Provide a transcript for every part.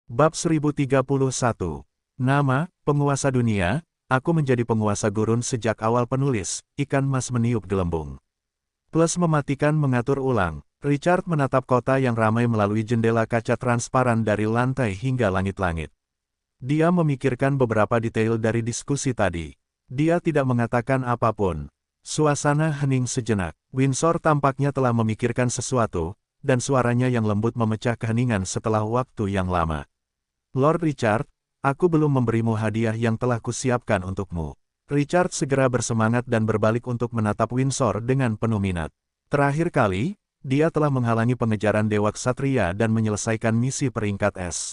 Bab 1031. Nama, penguasa dunia, aku menjadi penguasa gurun sejak awal penulis, ikan mas meniup gelembung. Plus mematikan mengatur ulang, Richard menatap kota yang ramai melalui jendela kaca transparan dari lantai hingga langit-langit. Dia memikirkan beberapa detail dari diskusi tadi. Dia tidak mengatakan apapun. Suasana hening sejenak. Windsor tampaknya telah memikirkan sesuatu, dan suaranya yang lembut memecah keheningan setelah waktu yang lama. Lord Richard, aku belum memberimu hadiah yang telah kusiapkan untukmu. Richard segera bersemangat dan berbalik untuk menatap Windsor dengan penuh minat. Terakhir kali, dia telah menghalangi pengejaran Dewa Ksatria dan menyelesaikan misi peringkat S.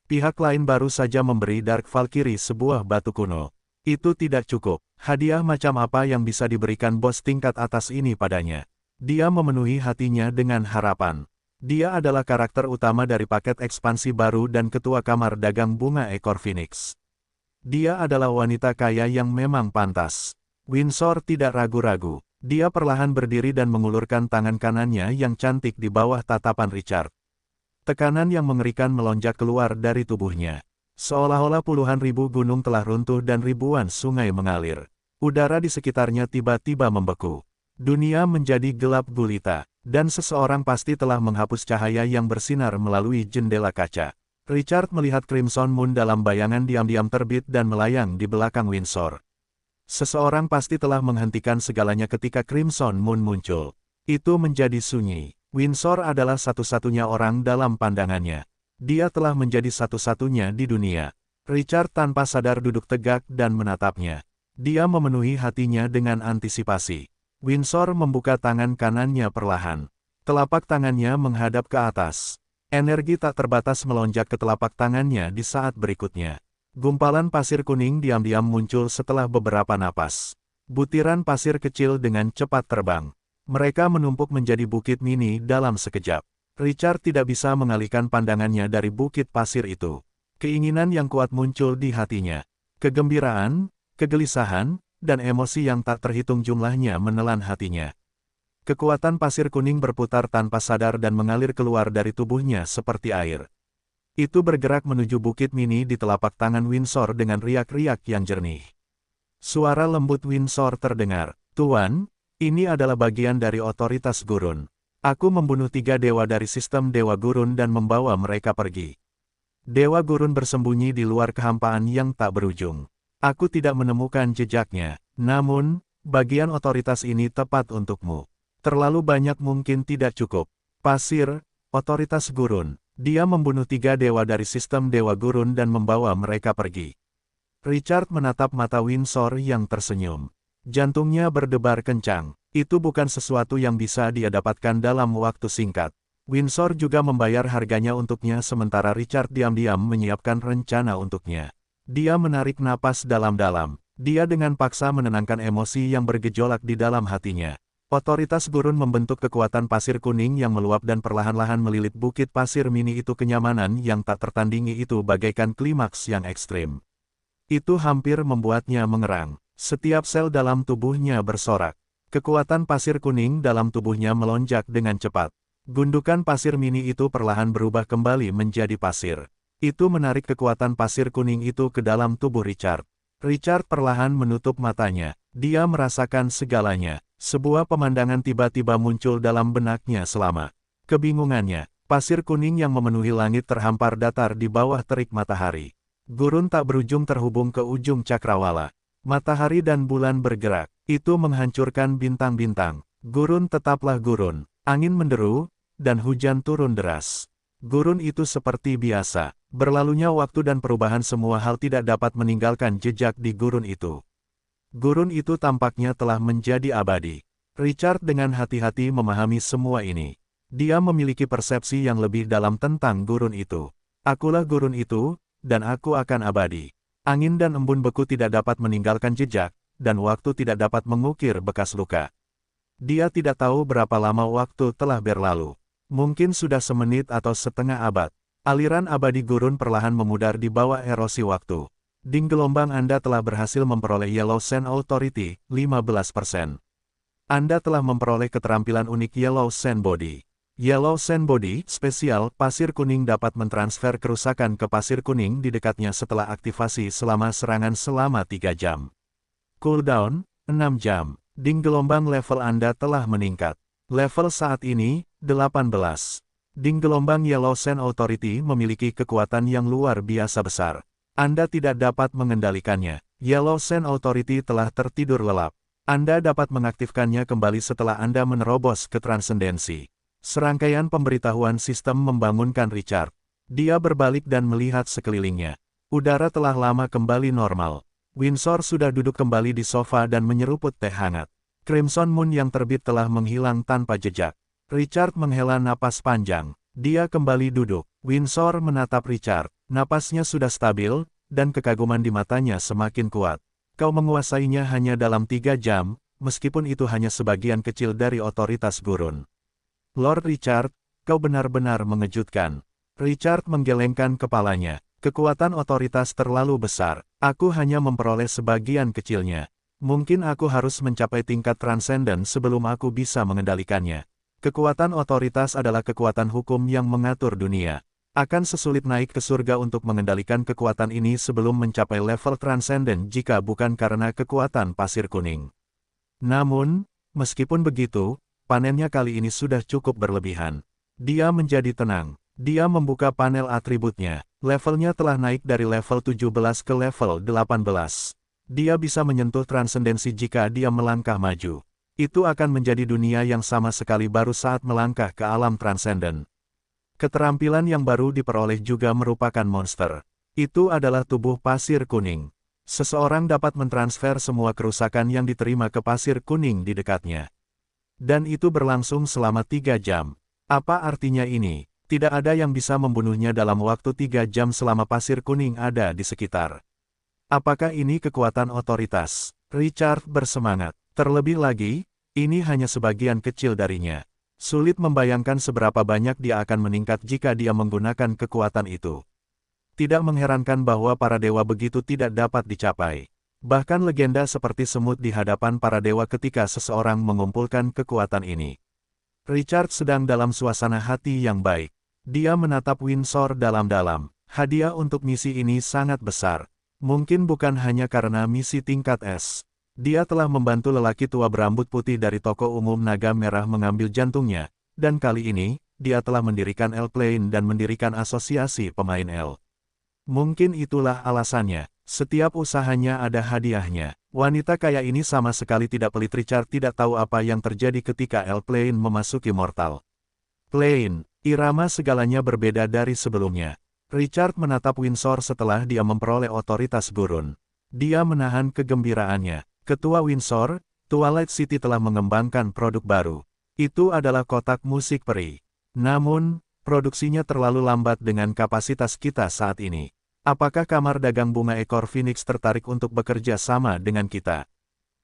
Pihak lain baru saja memberi Dark Valkyrie sebuah batu kuno. Itu tidak cukup. Hadiah macam apa yang bisa diberikan bos tingkat atas ini padanya? Dia memenuhi hatinya dengan harapan. Dia adalah karakter utama dari paket ekspansi baru dan ketua kamar dagang bunga ekor Phoenix. Dia adalah wanita kaya yang memang pantas. Windsor tidak ragu-ragu. Dia perlahan berdiri dan mengulurkan tangan kanannya yang cantik di bawah tatapan Richard. Tekanan yang mengerikan melonjak keluar dari tubuhnya. Seolah-olah puluhan ribu gunung telah runtuh dan ribuan sungai mengalir. Udara di sekitarnya tiba-tiba membeku. Dunia menjadi gelap gulita, dan seseorang pasti telah menghapus cahaya yang bersinar melalui jendela kaca. Richard melihat Crimson Moon dalam bayangan diam-diam terbit dan melayang di belakang Windsor. Seseorang pasti telah menghentikan segalanya ketika Crimson Moon muncul. Itu menjadi sunyi. Windsor adalah satu-satunya orang dalam pandangannya. Dia telah menjadi satu-satunya di dunia. Richard tanpa sadar duduk tegak dan menatapnya. Dia memenuhi hatinya dengan antisipasi. Windsor membuka tangan kanannya perlahan. Telapak tangannya menghadap ke atas. Energi tak terbatas melonjak ke telapak tangannya di saat berikutnya. Gumpalan pasir kuning diam-diam muncul setelah beberapa napas. Butiran pasir kecil dengan cepat terbang. Mereka menumpuk menjadi bukit mini dalam sekejap. Richard tidak bisa mengalihkan pandangannya dari bukit pasir itu. Keinginan yang kuat muncul di hatinya. Kegembiraan, kegelisahan, dan emosi yang tak terhitung jumlahnya menelan hatinya. Kekuatan pasir kuning berputar tanpa sadar dan mengalir keluar dari tubuhnya seperti air. Itu bergerak menuju bukit mini di telapak tangan Windsor dengan riak-riak yang jernih. Suara lembut Windsor terdengar. Tuan, ini adalah bagian dari otoritas gurun. Aku membunuh 3 dewa dari sistem Dewa Gurun dan membawa mereka pergi. Dewa Gurun bersembunyi di luar kehampaan yang tak berujung. Aku tidak menemukan jejaknya, namun, bagian otoritas ini tepat untukmu. Terlalu banyak mungkin tidak cukup. Pasir, otoritas gurun. Dia membunuh 3 dewa dari sistem Dewa Gurun dan membawa mereka pergi. Richard menatap mata Windsor yang tersenyum. Jantungnya berdebar kencang. Itu bukan sesuatu yang bisa dia dapatkan dalam waktu singkat. Windsor juga membayar harganya untuknya sementara Richard diam-diam menyiapkan rencana untuknya. Dia menarik napas dalam-dalam. Dia dengan paksa menenangkan emosi yang bergejolak di dalam hatinya. Otoritas gurun membentuk kekuatan pasir kuning yang meluap dan perlahan-lahan melilit bukit pasir mini itu. Kenyamanan yang tak tertandingi itu bagaikan klimaks yang ekstrim. Itu hampir membuatnya mengerang. Setiap sel dalam tubuhnya bersorak. Kekuatan pasir kuning dalam tubuhnya melonjak dengan cepat. Gundukan pasir mini itu perlahan berubah kembali menjadi pasir. Itu menarik kekuatan pasir kuning itu ke dalam tubuh Richard. Richard perlahan menutup matanya. Dia merasakan segalanya. Sebuah pemandangan tiba-tiba muncul dalam benaknya selama kebingungannya. Pasir kuning yang memenuhi langit terhampar datar di bawah terik matahari. Gurun tak berujung terhubung ke ujung cakrawala. Matahari dan bulan bergerak. Itu menghancurkan bintang-bintang. Gurun tetaplah gurun. Angin menderu, dan hujan turun deras. Gurun itu seperti biasa. Berlalunya waktu dan perubahan semua hal tidak dapat meninggalkan jejak di gurun itu. Gurun itu tampaknya telah menjadi abadi. Richard dengan hati-hati memahami semua ini. Dia memiliki persepsi yang lebih dalam tentang gurun itu. Akulah gurun itu, dan aku akan abadi. Angin dan embun beku tidak dapat meninggalkan jejak, dan waktu tidak dapat mengukir bekas luka. Dia tidak tahu berapa lama waktu telah berlalu. Mungkin sudah semenit atau setengah abad. Aliran abadi gurun perlahan memudar di bawah erosi waktu. Ding gelombang Anda telah berhasil memperoleh Yellow Sand Authority, 15%. Anda telah memperoleh keterampilan unik Yellow Sand Body. Yellow Sand Body spesial pasir kuning dapat mentransfer kerusakan ke pasir kuning di dekatnya setelah aktivasi selama serangan selama 3 jam. Cooldown, 6 jam. Ding gelombang level Anda telah meningkat. Level saat ini, 18. Ding gelombang Yellow Sand Authority memiliki kekuatan yang luar biasa besar. Anda tidak dapat mengendalikannya. Yellow Sand Authority telah tertidur lelap. Anda dapat mengaktifkannya kembali setelah Anda menerobos ke transendensi. Serangkaian pemberitahuan sistem membangunkan Richard. Dia berbalik dan melihat sekelilingnya. Udara telah lama kembali normal. Windsor sudah duduk kembali di sofa dan menyeruput teh hangat. Crimson Moon yang terbit telah menghilang tanpa jejak. Richard menghela napas panjang. Dia kembali duduk. Windsor menatap Richard. Napasnya sudah stabil, dan kekaguman di matanya semakin kuat. Kau menguasainya hanya dalam 3 jam, meskipun itu hanya sebagian kecil dari otoritas gurun. Lord Richard, kau benar-benar mengejutkan. Richard menggelengkan kepalanya. Kekuatan otoritas terlalu besar. Aku hanya memperoleh sebagian kecilnya. Mungkin aku harus mencapai tingkat transenden sebelum aku bisa mengendalikannya. Kekuatan otoritas adalah kekuatan hukum yang mengatur dunia. Akan sesulit naik ke surga untuk mengendalikan kekuatan ini sebelum mencapai level transenden jika bukan karena kekuatan pasir kuning. Namun, meskipun begitu, panennya kali ini sudah cukup berlebihan. Dia menjadi tenang. Dia membuka panel atributnya. Levelnya telah naik dari level 17 ke level 18. Dia bisa menyentuh transendensi jika dia melangkah maju. Itu akan menjadi dunia yang sama sekali baru saat melangkah ke alam transenden. Keterampilan yang baru diperoleh juga merupakan monster. Itu adalah tubuh pasir kuning. Seseorang dapat mentransfer semua kerusakan yang diterima ke pasir kuning di dekatnya. Dan itu berlangsung selama 3 jam. Apa artinya ini? Tidak ada yang bisa membunuhnya dalam waktu 3 jam selama pasir kuning ada di sekitar. Apakah ini kekuatan otoritas? Richard bersemangat. Terlebih lagi, ini hanya sebagian kecil darinya. Sulit membayangkan seberapa banyak dia akan meningkat jika dia menggunakan kekuatan itu. Tidak mengherankan bahwa para dewa begitu tidak dapat dicapai. Bahkan legenda seperti semut di hadapan para dewa ketika seseorang mengumpulkan kekuatan ini. Richard sedang dalam suasana hati yang baik. Dia menatap Windsor dalam-dalam. Hadiah untuk misi ini sangat besar. Mungkin bukan hanya karena misi tingkat S. Dia telah membantu lelaki tua berambut putih dari toko umum naga merah mengambil jantungnya, dan kali ini, dia telah mendirikan L-Plane dan mendirikan asosiasi pemain L. Mungkin itulah alasannya. Setiap usahanya ada hadiahnya. Wanita kaya ini sama sekali tidak pelit. Richard tidak tahu apa yang terjadi ketika L-Plane memasuki mortal plane. Irama segalanya berbeda dari sebelumnya. Richard menatap Windsor setelah dia memperoleh otoritas gurun. Dia menahan kegembiraannya. Ketua Windsor, Twilight City telah mengembangkan produk baru. Itu adalah kotak musik peri. Namun, produksinya terlalu lambat dengan kapasitas kita saat ini. Apakah kamar dagang bunga ekor Phoenix tertarik untuk bekerja sama dengan kita?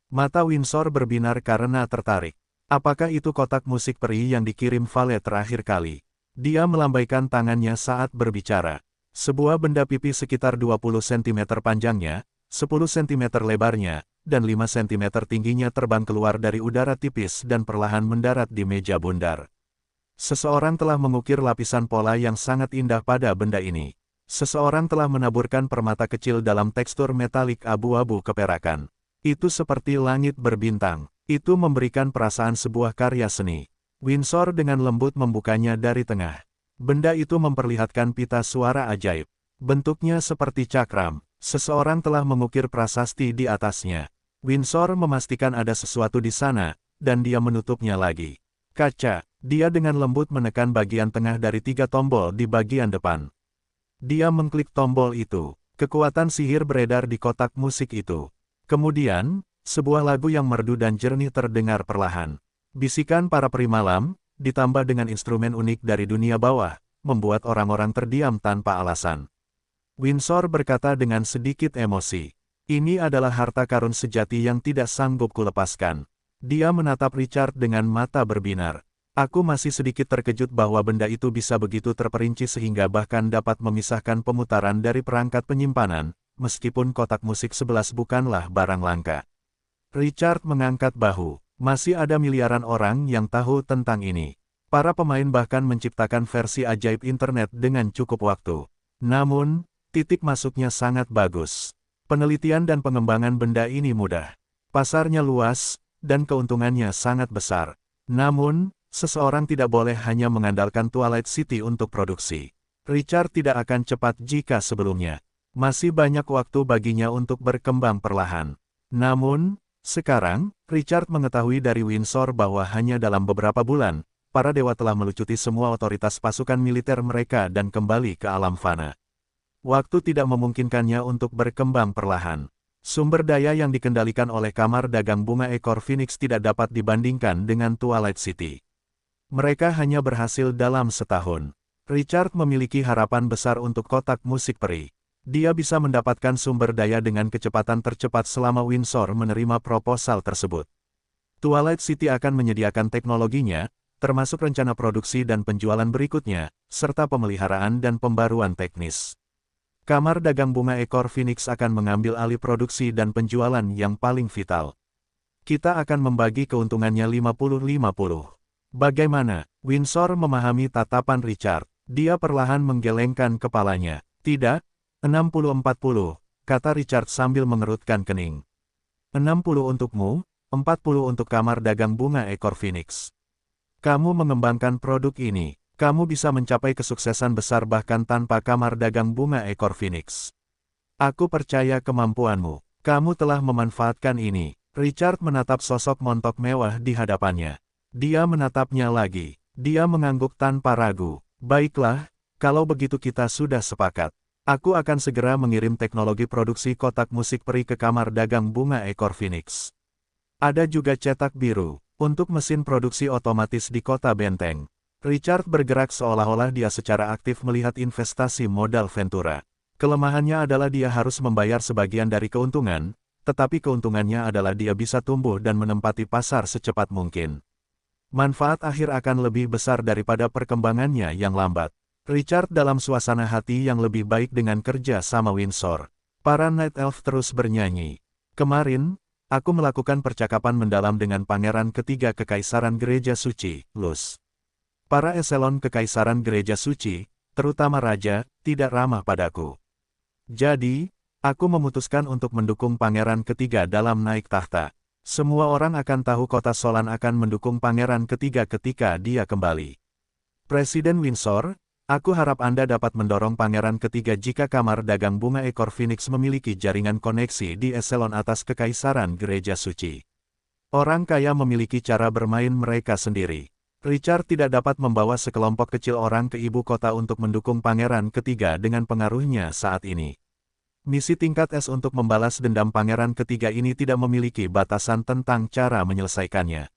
Mata Windsor berbinar karena tertarik. Apakah itu kotak musik peri yang dikirim Vale terakhir kali? Dia melambaikan tangannya saat berbicara. Sebuah benda pipi sekitar 20 cm panjangnya, 10 cm lebarnya, dan 5 cm tingginya terbang keluar dari udara tipis dan perlahan mendarat di meja bundar. Seseorang telah mengukir lapisan pola yang sangat indah pada benda ini. Seseorang telah menaburkan permata kecil dalam tekstur metalik abu-abu keperakan. Itu seperti langit berbintang. Itu memberikan perasaan sebuah karya seni. Windsor dengan lembut membukanya dari tengah. Benda itu memperlihatkan pita suara ajaib. Bentuknya seperti cakram. Seseorang telah mengukir prasasti di atasnya. Windsor memastikan ada sesuatu di sana, dan dia menutupnya lagi. Kaca. Dia dengan lembut menekan bagian tengah dari 3 tombol di bagian depan. Dia mengklik tombol itu. Kekuatan sihir beredar di kotak musik itu. Kemudian, sebuah lagu yang merdu dan jernih terdengar perlahan. Bisikan para peri malam, ditambah dengan instrumen unik dari dunia bawah, membuat orang-orang terdiam tanpa alasan. Windsor berkata dengan sedikit emosi. Ini adalah harta karun sejati yang tidak sanggup kulepaskan. Dia menatap Richard dengan mata berbinar. Aku masih sedikit terkejut bahwa benda itu bisa begitu terperinci sehingga bahkan dapat memisahkan pemutaran dari perangkat penyimpanan, meskipun kotak musik 11 bukanlah barang langka. Richard mengangkat bahu. Masih ada miliaran orang yang tahu tentang ini. Para pemain bahkan menciptakan versi ajaib internet dengan cukup waktu. Namun, titik masuknya sangat bagus. Penelitian dan pengembangan benda ini mudah. Pasarnya luas, dan keuntungannya sangat besar. Namun, seseorang tidak boleh hanya mengandalkan Twilight City untuk produksi. Richard tidak akan cepat jika sebelumnya. Masih banyak waktu baginya untuk berkembang perlahan. Namun, sekarang, Richard mengetahui dari Windsor bahwa hanya dalam beberapa bulan, para dewa telah melucuti semua otoritas pasukan militer mereka dan kembali ke alam fana. Waktu tidak memungkinkannya untuk berkembang perlahan. Sumber daya yang dikendalikan oleh Kamar Dagang Bunga Ekor Phoenix tidak dapat dibandingkan dengan Twilight City. Mereka hanya berhasil dalam setahun. Richard memiliki harapan besar untuk kotak musik peri. Dia bisa mendapatkan sumber daya dengan kecepatan tercepat selama Windsor menerima proposal tersebut. Twilight City akan menyediakan teknologinya, termasuk rencana produksi dan penjualan berikutnya, serta pemeliharaan dan pembaruan teknis. Kamar Dagang Bunga Ekor Phoenix akan mengambil alih produksi dan penjualan yang paling vital. Kita akan membagi keuntungannya 50-50. Bagaimana? Windsor memahami tatapan Richard. Dia perlahan menggelengkan kepalanya. Tidak, 60-40, kata Richard sambil mengerutkan kening. 60 untukmu, 40 untuk Kamar Dagang Bunga Ekor Phoenix. Kamu mengembangkan produk ini, kamu bisa mencapai kesuksesan besar bahkan tanpa Kamar Dagang Bunga Ekor Phoenix. Aku percaya kemampuanmu. Kamu telah memanfaatkan ini. Richard menatap sosok montok mewah di hadapannya. Dia menatapnya lagi. Dia mengangguk tanpa ragu. Baiklah, kalau begitu kita sudah sepakat. Aku akan segera mengirim teknologi produksi kotak musik peri ke Kamar Dagang Bunga Ekor Phoenix. Ada juga cetak biru, untuk mesin produksi otomatis di kota benteng. Richard bergerak seolah-olah dia secara aktif melihat investasi modal Ventura. Kelemahannya adalah dia harus membayar sebagian dari keuntungan, tetapi keuntungannya adalah dia bisa tumbuh dan menempati pasar secepat mungkin. Manfaat akhir akan lebih besar daripada perkembangannya yang lambat. Richard dalam suasana hati yang lebih baik dengan kerja sama Windsor. Para Night Elf terus bernyanyi. Kemarin, aku melakukan percakapan mendalam dengan Pangeran Ketiga Kekaisaran Gereja Suci, Luz. Para eselon Kekaisaran Gereja Suci, terutama Raja, tidak ramah padaku. Jadi, aku memutuskan untuk mendukung Pangeran Ketiga dalam naik tahta. Semua orang akan tahu kota Solan akan mendukung Pangeran Ketiga ketika dia kembali. Presiden Windsor, aku harap Anda dapat mendorong Pangeran Ketiga jika Kamar Dagang Bunga Ekor Phoenix memiliki jaringan koneksi di eselon atas Kekaisaran Gereja Suci. Orang kaya memiliki cara bermain mereka sendiri. Richard tidak dapat membawa sekelompok kecil orang ke ibu kota untuk mendukung Pangeran Ketiga dengan pengaruhnya saat ini. Misi tingkat S untuk membalas dendam Pangeran Ketiga ini tidak memiliki batasan tentang cara menyelesaikannya.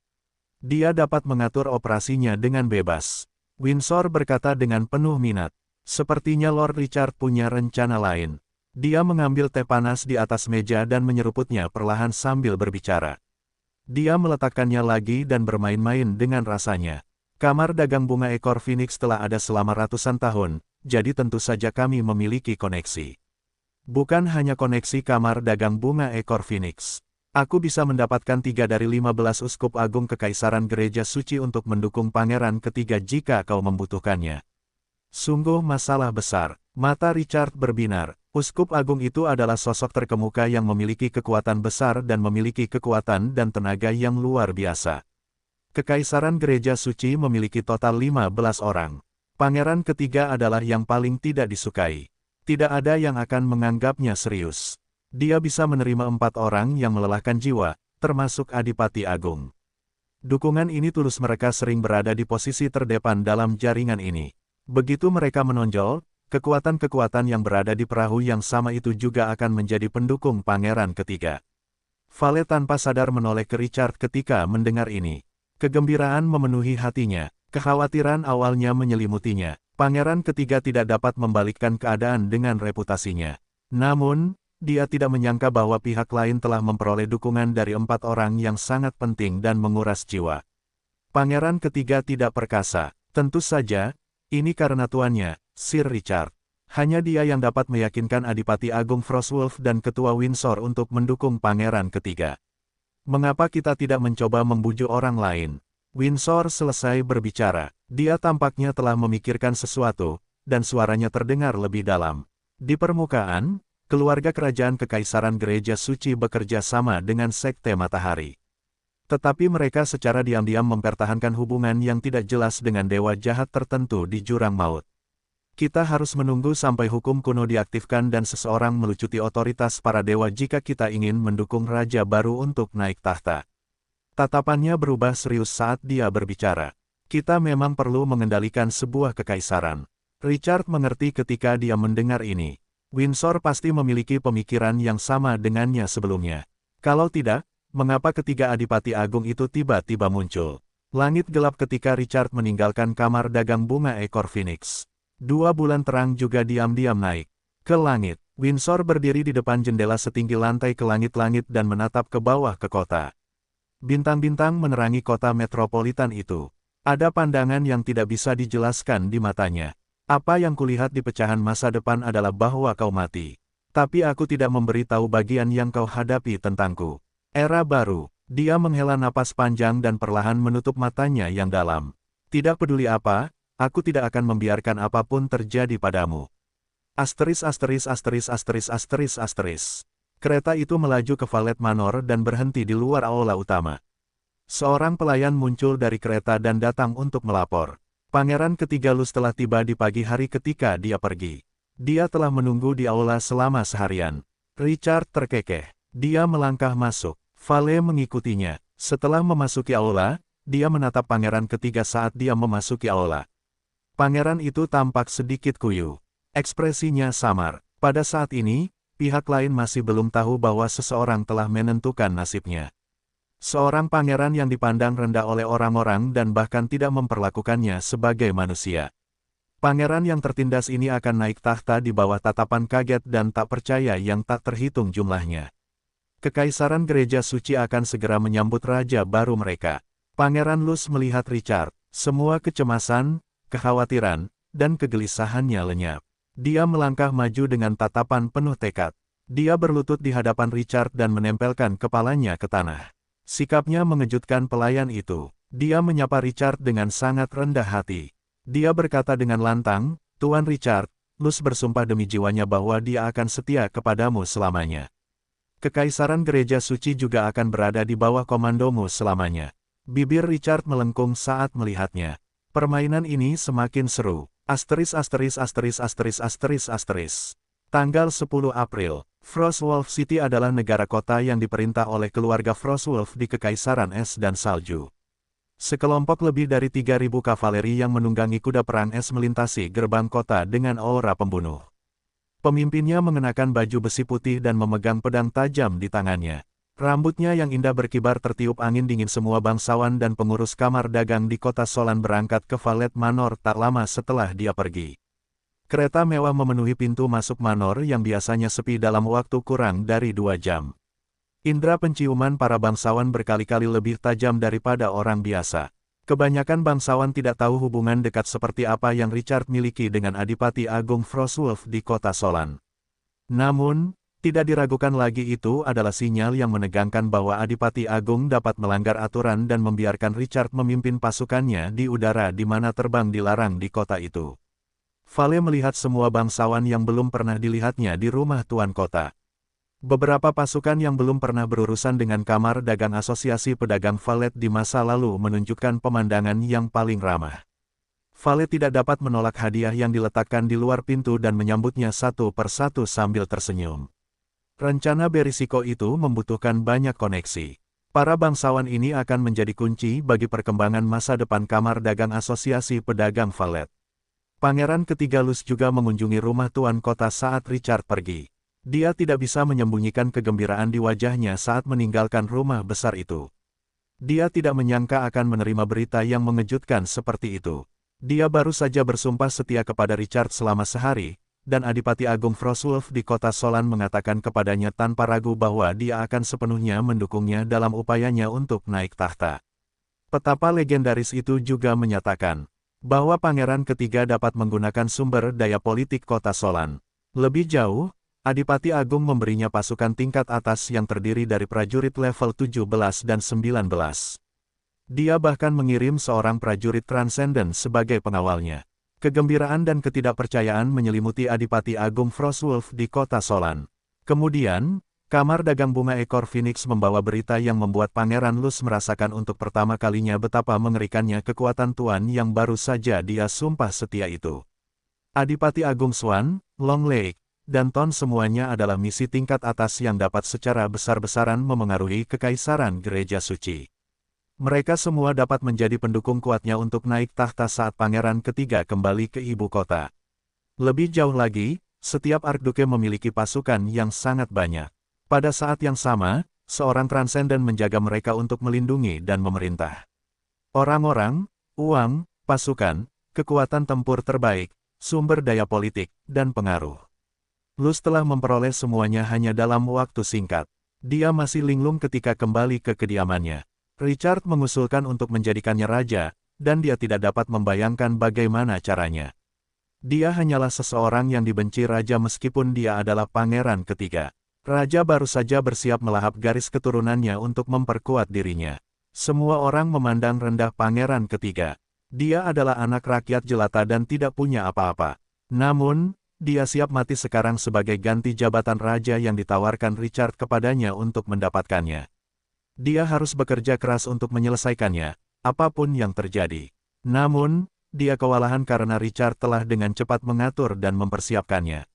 Dia dapat mengatur operasinya dengan bebas. Windsor berkata dengan penuh minat. Sepertinya Lord Richard punya rencana lain. Dia mengambil teh panas di atas meja dan menyeruputnya perlahan sambil berbicara. Dia meletakkannya lagi dan bermain-main dengan rasanya. Kamar Dagang Bunga Ekor Phoenix telah ada selama ratusan tahun, jadi tentu saja kami memiliki koneksi. Bukan hanya koneksi Kamar Dagang Bunga Ekor Phoenix. Aku bisa mendapatkan 3 dari 15 uskup agung Kekaisaran Gereja Suci untuk mendukung Pangeran Ketiga jika kau membutuhkannya. Sungguh masalah besar. Mata Richard berbinar. Uskup agung itu adalah sosok terkemuka yang memiliki kekuatan besar dan memiliki kekuatan dan tenaga yang luar biasa. Kekaisaran Gereja Suci memiliki total 15 orang. Pangeran Ketiga adalah yang paling tidak disukai. Tidak ada yang akan menganggapnya serius. Dia bisa menerima 4 orang yang melelahkan jiwa, termasuk Adipati Agung. Dukungan ini tulus, mereka sering berada di posisi terdepan dalam jaringan ini. Begitu mereka menonjol, kekuatan-kekuatan yang berada di perahu yang sama itu juga akan menjadi pendukung Pangeran Ketiga. Vale tanpa sadar menoleh ke Richard ketika mendengar ini. Kegembiraan memenuhi hatinya, kekhawatiran awalnya menyelimutinya. Pangeran Ketiga tidak dapat membalikkan keadaan dengan reputasinya. Namun, dia tidak menyangka bahwa pihak lain telah memperoleh dukungan dari 4 orang yang sangat penting dan menguras jiwa. Pangeran Ketiga tidak perkasa. Tentu saja, ini karena tuannya, Sir Richard. Hanya dia yang dapat meyakinkan Adipati Agung Frostwolf dan Ketua Windsor untuk mendukung Pangeran Ketiga. Mengapa kita tidak mencoba membujuk orang lain? Windsor selesai berbicara. Dia tampaknya telah memikirkan sesuatu, dan suaranya terdengar lebih dalam. Di permukaan, keluarga kerajaan Kekaisaran Gereja Suci bekerja sama dengan Sekte Matahari. Tetapi mereka secara diam-diam mempertahankan hubungan yang tidak jelas dengan dewa jahat tertentu di jurang maut. Kita harus menunggu sampai hukum kuno diaktifkan dan seseorang melucuti otoritas para dewa jika kita ingin mendukung raja baru untuk naik tahta. Tatapannya berubah serius saat dia berbicara. Kita memang perlu mengendalikan sebuah kekaisaran. Richard mengerti ketika dia mendengar ini. Windsor pasti memiliki pemikiran yang sama dengannya sebelumnya. Kalau tidak, mengapa ketiga Adipati Agung itu tiba-tiba muncul? Langit gelap ketika Richard meninggalkan kamar dagang bunga ekor Phoenix. 2 bulan terang juga diam-diam naik ke langit. Windsor berdiri di depan jendela setinggi lantai ke langit-langit dan menatap ke bawah ke kota. Bintang-bintang menerangi kota metropolitan itu. Ada pandangan yang tidak bisa dijelaskan di matanya. Apa yang kulihat di pecahan masa depan adalah bahwa kau mati. Tapi aku tidak memberitahu bagian yang kau hadapi tentangku. Era baru. Dia menghela napas panjang dan perlahan menutup matanya yang dalam. Tidak peduli apa, aku tidak akan membiarkan apapun terjadi padamu. Asteris asteris asteris asteris asteris asteris. Kereta itu melaju ke Valet Manor dan berhenti di luar aula utama. Seorang pelayan muncul dari kereta dan datang untuk melapor. Pangeran Ketiga Luz telah tiba di pagi hari ketika dia pergi. Dia telah menunggu di aula selama seharian. Richard terkekeh. Dia melangkah masuk. Vale mengikutinya. Setelah memasuki aula, dia menatap Pangeran Ketiga saat dia memasuki aula. Pangeran itu tampak sedikit kuyu. Ekspresinya samar. Pada saat ini, pihak lain masih belum tahu bahwa seseorang telah menentukan nasibnya. Seorang pangeran yang dipandang rendah oleh orang-orang dan bahkan tidak memperlakukannya sebagai manusia. Pangeran yang tertindas ini akan naik tahta di bawah tatapan kaget dan tak percaya yang tak terhitung jumlahnya. Kekaisaran Gereja Suci akan segera menyambut raja baru mereka. Pangeran Luz melihat Richard. Semua kecemasan, kekhawatiran, dan kegelisahannya lenyap. Dia melangkah maju dengan tatapan penuh tekad. Dia berlutut di hadapan Richard dan menempelkan kepalanya ke tanah. Sikapnya mengejutkan pelayan itu. Dia menyapa Richard dengan sangat rendah hati. Dia berkata dengan lantang, "Tuan Richard, Luz bersumpah demi jiwanya bahwa dia akan setia kepadamu selamanya. Kekaisaran Gereja Suci juga akan berada di bawah komandomu selamanya." Bibir Richard melengkung saat melihatnya. Permainan ini semakin seru. Asteris asteris asteris asteris asteris asteris. Tanggal 10 April. Frostwolf City adalah negara kota yang diperintah oleh keluarga Frostwolf di Kekaisaran Es dan Salju. Sekelompok lebih dari 3.000 kavaleri yang menunggangi kuda perang es melintasi gerbang kota dengan aura pembunuh. Pemimpinnya mengenakan baju besi putih dan memegang pedang tajam di tangannya. Rambutnya yang indah berkibar tertiup angin dingin. Semua bangsawan dan pengurus kamar dagang di kota Solan berangkat ke Valet Manor tak lama setelah dia pergi. Kereta mewah memenuhi pintu masuk Manor yang biasanya sepi dalam waktu kurang dari 2 jam. Indra penciuman para bangsawan berkali-kali lebih tajam daripada orang biasa. Kebanyakan bangsawan tidak tahu hubungan dekat seperti apa yang Richard miliki dengan Adipati Agung Frostwolf di kota Solan. Namun, tidak diragukan lagi itu adalah sinyal yang menegangkan bahwa Adipati Agung dapat melanggar aturan dan membiarkan Richard memimpin pasukannya di udara di mana terbang dilarang di kota itu. Vale melihat semua bangsawan yang belum pernah dilihatnya di rumah tuan kota. Beberapa pasukan yang belum pernah berurusan dengan kamar dagang asosiasi pedagang Valet di masa lalu menunjukkan pemandangan yang paling ramah. Vale tidak dapat menolak hadiah yang diletakkan di luar pintu dan menyambutnya satu persatu sambil tersenyum. Rencana berisiko itu membutuhkan banyak koneksi. Para bangsawan ini akan menjadi kunci bagi perkembangan masa depan kamar dagang asosiasi pedagang Valet. Pangeran Ketiga Luz juga mengunjungi rumah tuan kota saat Richard pergi. Dia tidak bisa menyembunyikan kegembiraan di wajahnya saat meninggalkan rumah besar itu. Dia tidak menyangka akan menerima berita yang mengejutkan seperti itu. Dia baru saja bersumpah setia kepada Richard selama sehari, dan Adipati Agung Frostwolf di kota Solan mengatakan kepadanya tanpa ragu bahwa dia akan sepenuhnya mendukungnya dalam upayanya untuk naik tahta. Petapa legendaris itu juga menyatakan bahwa Pangeran Ketiga dapat menggunakan sumber daya politik kota Solan. Lebih jauh, Adipati Agung memberinya pasukan tingkat atas yang terdiri dari prajurit level 17 dan 19. Dia bahkan mengirim seorang prajurit transenden sebagai pengawalnya. Kegembiraan dan ketidakpercayaan menyelimuti Adipati Agung Frostwolf di kota Solan. Kemudian, Kamar Dagang Bunga Ekor Phoenix membawa berita yang membuat Pangeran Lus merasakan untuk pertama kalinya betapa mengerikannya kekuatan Tuan yang baru saja dia sumpah setia itu. Adipati Agung Swan, Long Lake, dan Ton semuanya adalah misi tingkat atas yang dapat secara besar-besaran memengaruhi kekaisaran Gereja Suci. Mereka semua dapat menjadi pendukung kuatnya untuk naik tahta saat Pangeran Ketiga kembali ke ibu kota. Lebih jauh lagi, setiap Archduke memiliki pasukan yang sangat banyak. Pada saat yang sama, seorang transenden menjaga mereka untuk melindungi dan memerintah. Orang-orang, uang, pasukan, kekuatan tempur terbaik, sumber daya politik, dan pengaruh. Lus telah memperoleh semuanya hanya dalam waktu singkat. Dia masih linglung ketika kembali ke kediamannya. Richard mengusulkan untuk menjadikannya raja, dan dia tidak dapat membayangkan bagaimana caranya. Dia hanyalah seseorang yang dibenci raja meskipun dia adalah Pangeran Ketiga. Raja baru saja bersiap melahap garis keturunannya untuk memperkuat dirinya. Semua orang memandang rendah Pangeran Ketiga. Dia adalah anak rakyat jelata dan tidak punya apa-apa. Namun, dia siap mati sekarang sebagai ganti jabatan raja yang ditawarkan Richard kepadanya untuk mendapatkannya. Dia harus bekerja keras untuk menyelesaikannya, apapun yang terjadi. Namun, dia kewalahan karena Richard telah dengan cepat mengatur dan mempersiapkannya.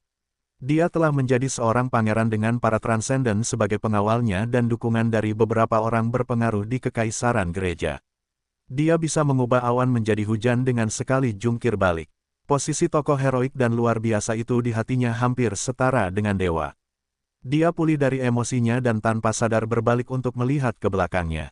Dia telah menjadi seorang pangeran dengan para transenden sebagai pengawalnya dan dukungan dari beberapa orang berpengaruh di kekaisaran gereja. Dia bisa mengubah awan menjadi hujan dengan sekali jungkir balik. Posisi tokoh heroik dan luar biasa itu di hatinya hampir setara dengan dewa. Dia pulih dari emosinya dan tanpa sadar berbalik untuk melihat ke belakangnya.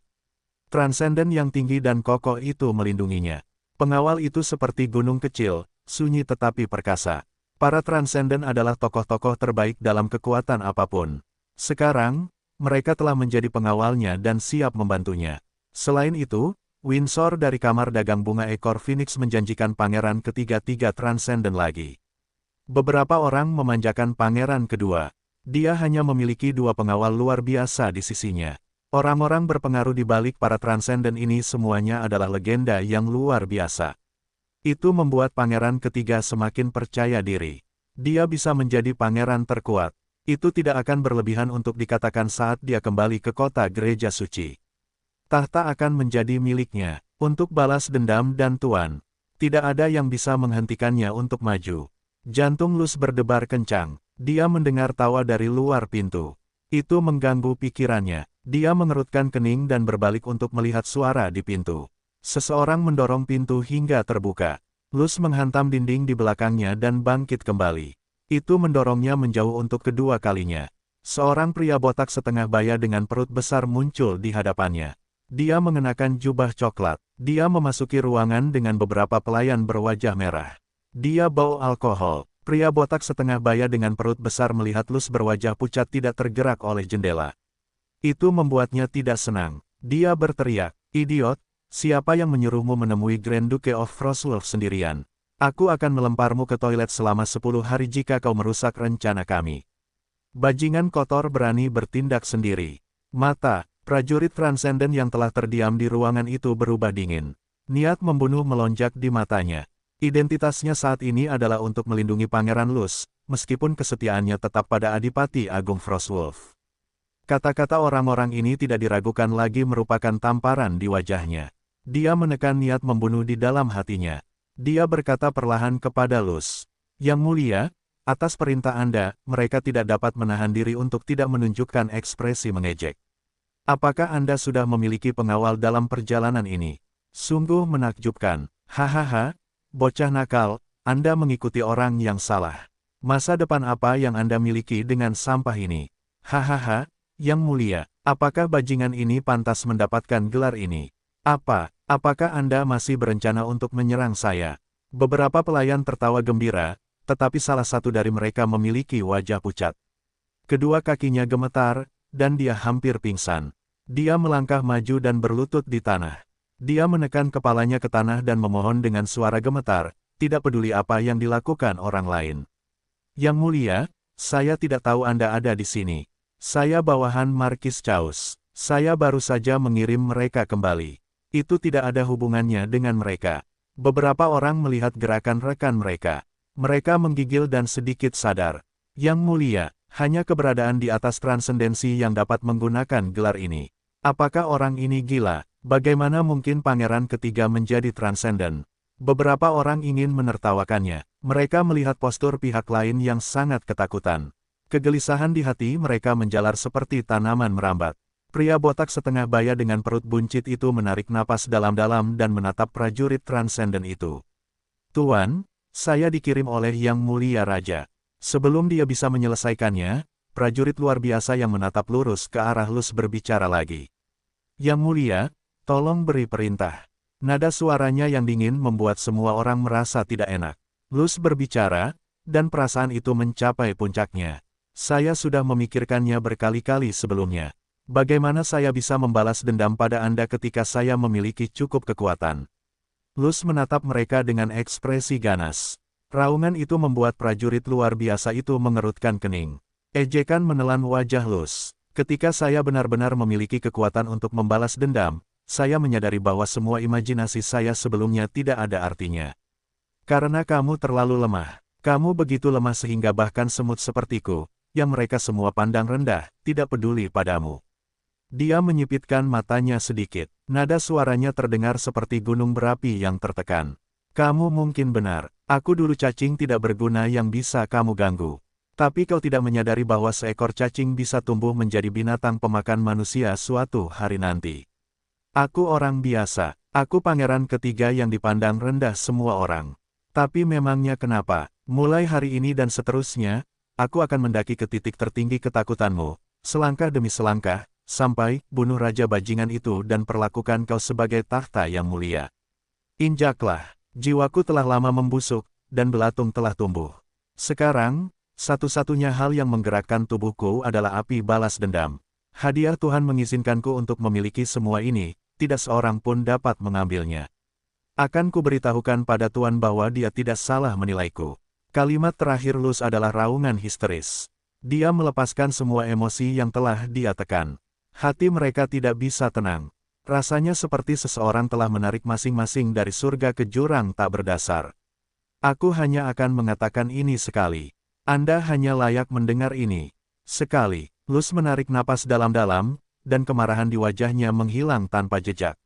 Transenden yang tinggi dan kokoh itu melindunginya. Pengawal itu seperti gunung kecil, sunyi tetapi perkasa. Para transenden adalah tokoh-tokoh terbaik dalam kekuatan apapun. Sekarang, mereka telah menjadi pengawalnya dan siap membantunya. Selain itu, Windsor dari Kamar Dagang Bunga Ekor Phoenix menjanjikan Pangeran Ketiga transenden lagi. Beberapa orang memanjakan Pangeran Kedua. Dia hanya memiliki dua pengawal luar biasa di sisinya. Orang-orang berpengaruh di balik para transenden ini semuanya adalah legenda yang luar biasa. Itu membuat Pangeran Ketiga semakin percaya diri. Dia bisa menjadi pangeran terkuat. Itu tidak akan berlebihan untuk dikatakan saat dia kembali ke kota Gereja Suci. Tahta akan menjadi miliknya, untuk balas dendam dan tuan. Tidak ada yang bisa menghentikannya untuk maju. Jantung Lus berdebar kencang. Dia mendengar tawa dari luar pintu. Itu mengganggu pikirannya. Dia mengerutkan kening dan berbalik untuk melihat suara di pintu. Seseorang mendorong pintu hingga terbuka. Lus menghantam dinding di belakangnya dan bangkit kembali. Itu mendorongnya menjauh untuk kedua kalinya. Seorang pria botak setengah baya dengan perut besar muncul di hadapannya. Dia mengenakan jubah coklat. Dia memasuki ruangan dengan beberapa pelayan berwajah merah. Dia bau alkohol. Pria botak setengah baya dengan perut besar melihat Lus berwajah pucat tidak tergerak oleh jendela. Itu membuatnya tidak senang. Dia berteriak, "Idiot, siapa yang menyuruhmu menemui Grand Duke of Frostwolf sendirian? Aku akan melemparmu ke toilet selama 10 hari jika kau merusak rencana kami." Bajingan kotor berani bertindak sendiri. Mata prajurit transenden yang telah terdiam di ruangan itu berubah dingin. Niat membunuh melonjak di matanya. Identitasnya saat ini adalah untuk melindungi Pangeran Lus, meskipun kesetiaannya tetap pada Adipati Agung Frostwolf. Kata-kata orang-orang ini tidak diragukan lagi merupakan tamparan di wajahnya. Dia menekan niat membunuh di dalam hatinya. Dia berkata perlahan kepada Lus, "Yang mulia, atas perintah Anda, mereka tidak dapat menahan diri untuk tidak menunjukkan ekspresi mengejek. Apakah Anda sudah memiliki pengawal dalam perjalanan ini? Sungguh menakjubkan. Hahaha. Bocah nakal, Anda mengikuti orang yang salah. Masa depan apa yang Anda miliki dengan sampah ini? Hahaha, Yang mulia, apakah bajingan ini pantas mendapatkan gelar ini? Apakah Anda masih berencana untuk menyerang saya?" Beberapa pelayan tertawa gembira, tetapi salah satu dari mereka memiliki wajah pucat. Kedua kakinya gemetar, dan dia hampir pingsan. Dia melangkah maju dan berlutut di tanah. Dia menekan kepalanya ke tanah dan memohon dengan suara gemetar, tidak peduli apa yang dilakukan orang lain. "Yang mulia, saya tidak tahu Anda ada di sini. Saya bawahan Markis Chaos. Saya baru saja mengirim mereka kembali. Itu tidak ada hubungannya dengan mereka. Beberapa orang melihat gerakan rekan mereka. Mereka menggigil dan sedikit sadar. Yang mulia, hanya keberadaan di atas transendensi yang dapat menggunakan gelar ini. Apakah orang ini gila? Bagaimana mungkin pangeran ketiga menjadi transenden? Beberapa orang ingin menertawakannya. Mereka melihat postur pihak lain yang sangat ketakutan. Kegelisahan di hati mereka menjalar seperti tanaman merambat. Pria botak setengah baya dengan perut buncit itu menarik napas dalam-dalam dan menatap prajurit transenden itu. Tuan, saya dikirim oleh Yang Mulia Raja. Sebelum dia bisa menyelesaikannya, prajurit luar biasa yang menatap lurus ke arah Luz berbicara lagi. Yang Mulia, tolong beri perintah. Nada suaranya yang dingin membuat semua orang merasa tidak enak. Luz berbicara, dan perasaan itu mencapai puncaknya. Saya sudah memikirkannya berkali-kali sebelumnya. Bagaimana saya bisa membalas dendam pada Anda ketika saya memiliki cukup kekuatan? Luz menatap mereka dengan ekspresi ganas. Raungan itu membuat prajurit luar biasa itu mengerutkan kening. Ejekan menelan wajah Luz. Ketika saya benar-benar memiliki kekuatan untuk membalas dendam, saya menyadari bahwa semua imajinasi saya sebelumnya tidak ada artinya. Karena kamu terlalu lemah. Kamu begitu lemah sehingga bahkan semut sepertiku, yang mereka semua pandang rendah, tidak peduli padamu. Dia menyipitkan matanya sedikit. Nada suaranya terdengar seperti gunung berapi yang tertekan. Kamu mungkin benar. Aku dulu cacing tidak berguna yang bisa kamu ganggu. Tapi kau tidak menyadari bahwa seekor cacing bisa tumbuh menjadi binatang pemakan manusia suatu hari nanti. Aku orang biasa. Aku pangeran ketiga yang dipandang rendah semua orang. Tapi memangnya kenapa? Mulai hari ini dan seterusnya, aku akan mendaki ke titik tertinggi ketakutanmu, selangkah demi selangkah, sampai bunuh Raja Bajingan itu dan perlakukan kau sebagai takhta yang mulia. Injaklah, jiwaku telah lama membusuk, dan belatung telah tumbuh. Sekarang, satu-satunya hal yang menggerakkan tubuhku adalah api balas dendam. Hadiah Tuhan mengizinkanku untuk memiliki semua ini, tidak seorang pun dapat mengambilnya. Akan kuberitahukan pada Tuhan bahwa dia tidak salah menilaiku. Kalimat terakhir Luz adalah raungan histeris. Dia melepaskan semua emosi yang telah dia tekan. Hati mereka tidak bisa tenang. Rasanya seperti seseorang telah menarik masing-masing dari surga ke jurang tak berdasar. Aku hanya akan mengatakan ini sekali. Anda hanya layak mendengar ini. Sekali. Luz menarik napas dalam-dalam, dan kemarahan di wajahnya menghilang tanpa jejak.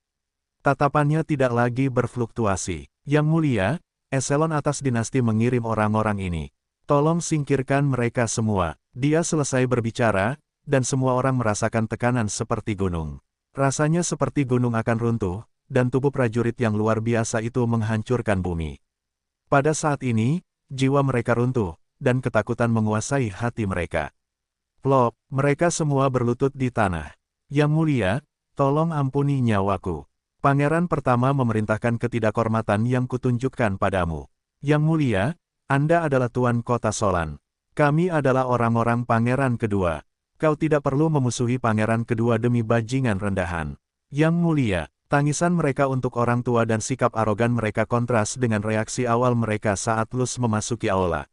Tatapannya tidak lagi berfluktuasi. Yang mulia, eselon atas dinasti mengirim orang-orang ini. Tolong singkirkan mereka semua. Dia selesai berbicara, dan semua orang merasakan tekanan seperti gunung. Rasanya seperti gunung akan runtuh, dan tubuh prajurit yang luar biasa itu menghancurkan bumi. Pada saat ini, jiwa mereka runtuh, dan ketakutan menguasai hati mereka. Plop, mereka semua berlutut di tanah. Yang mulia, tolong ampuni nyawaku. Pangeran pertama memerintahkan ketidakhormatan yang kutunjukkan padamu. Yang mulia, Anda adalah Tuan Kota Solan. Kami adalah orang-orang pangeran kedua. Kau tidak perlu memusuhi pangeran kedua demi bajingan rendahan. Yang mulia, tangisan mereka untuk orang tua dan sikap arogan mereka kontras dengan reaksi awal mereka saat Luz memasuki aula.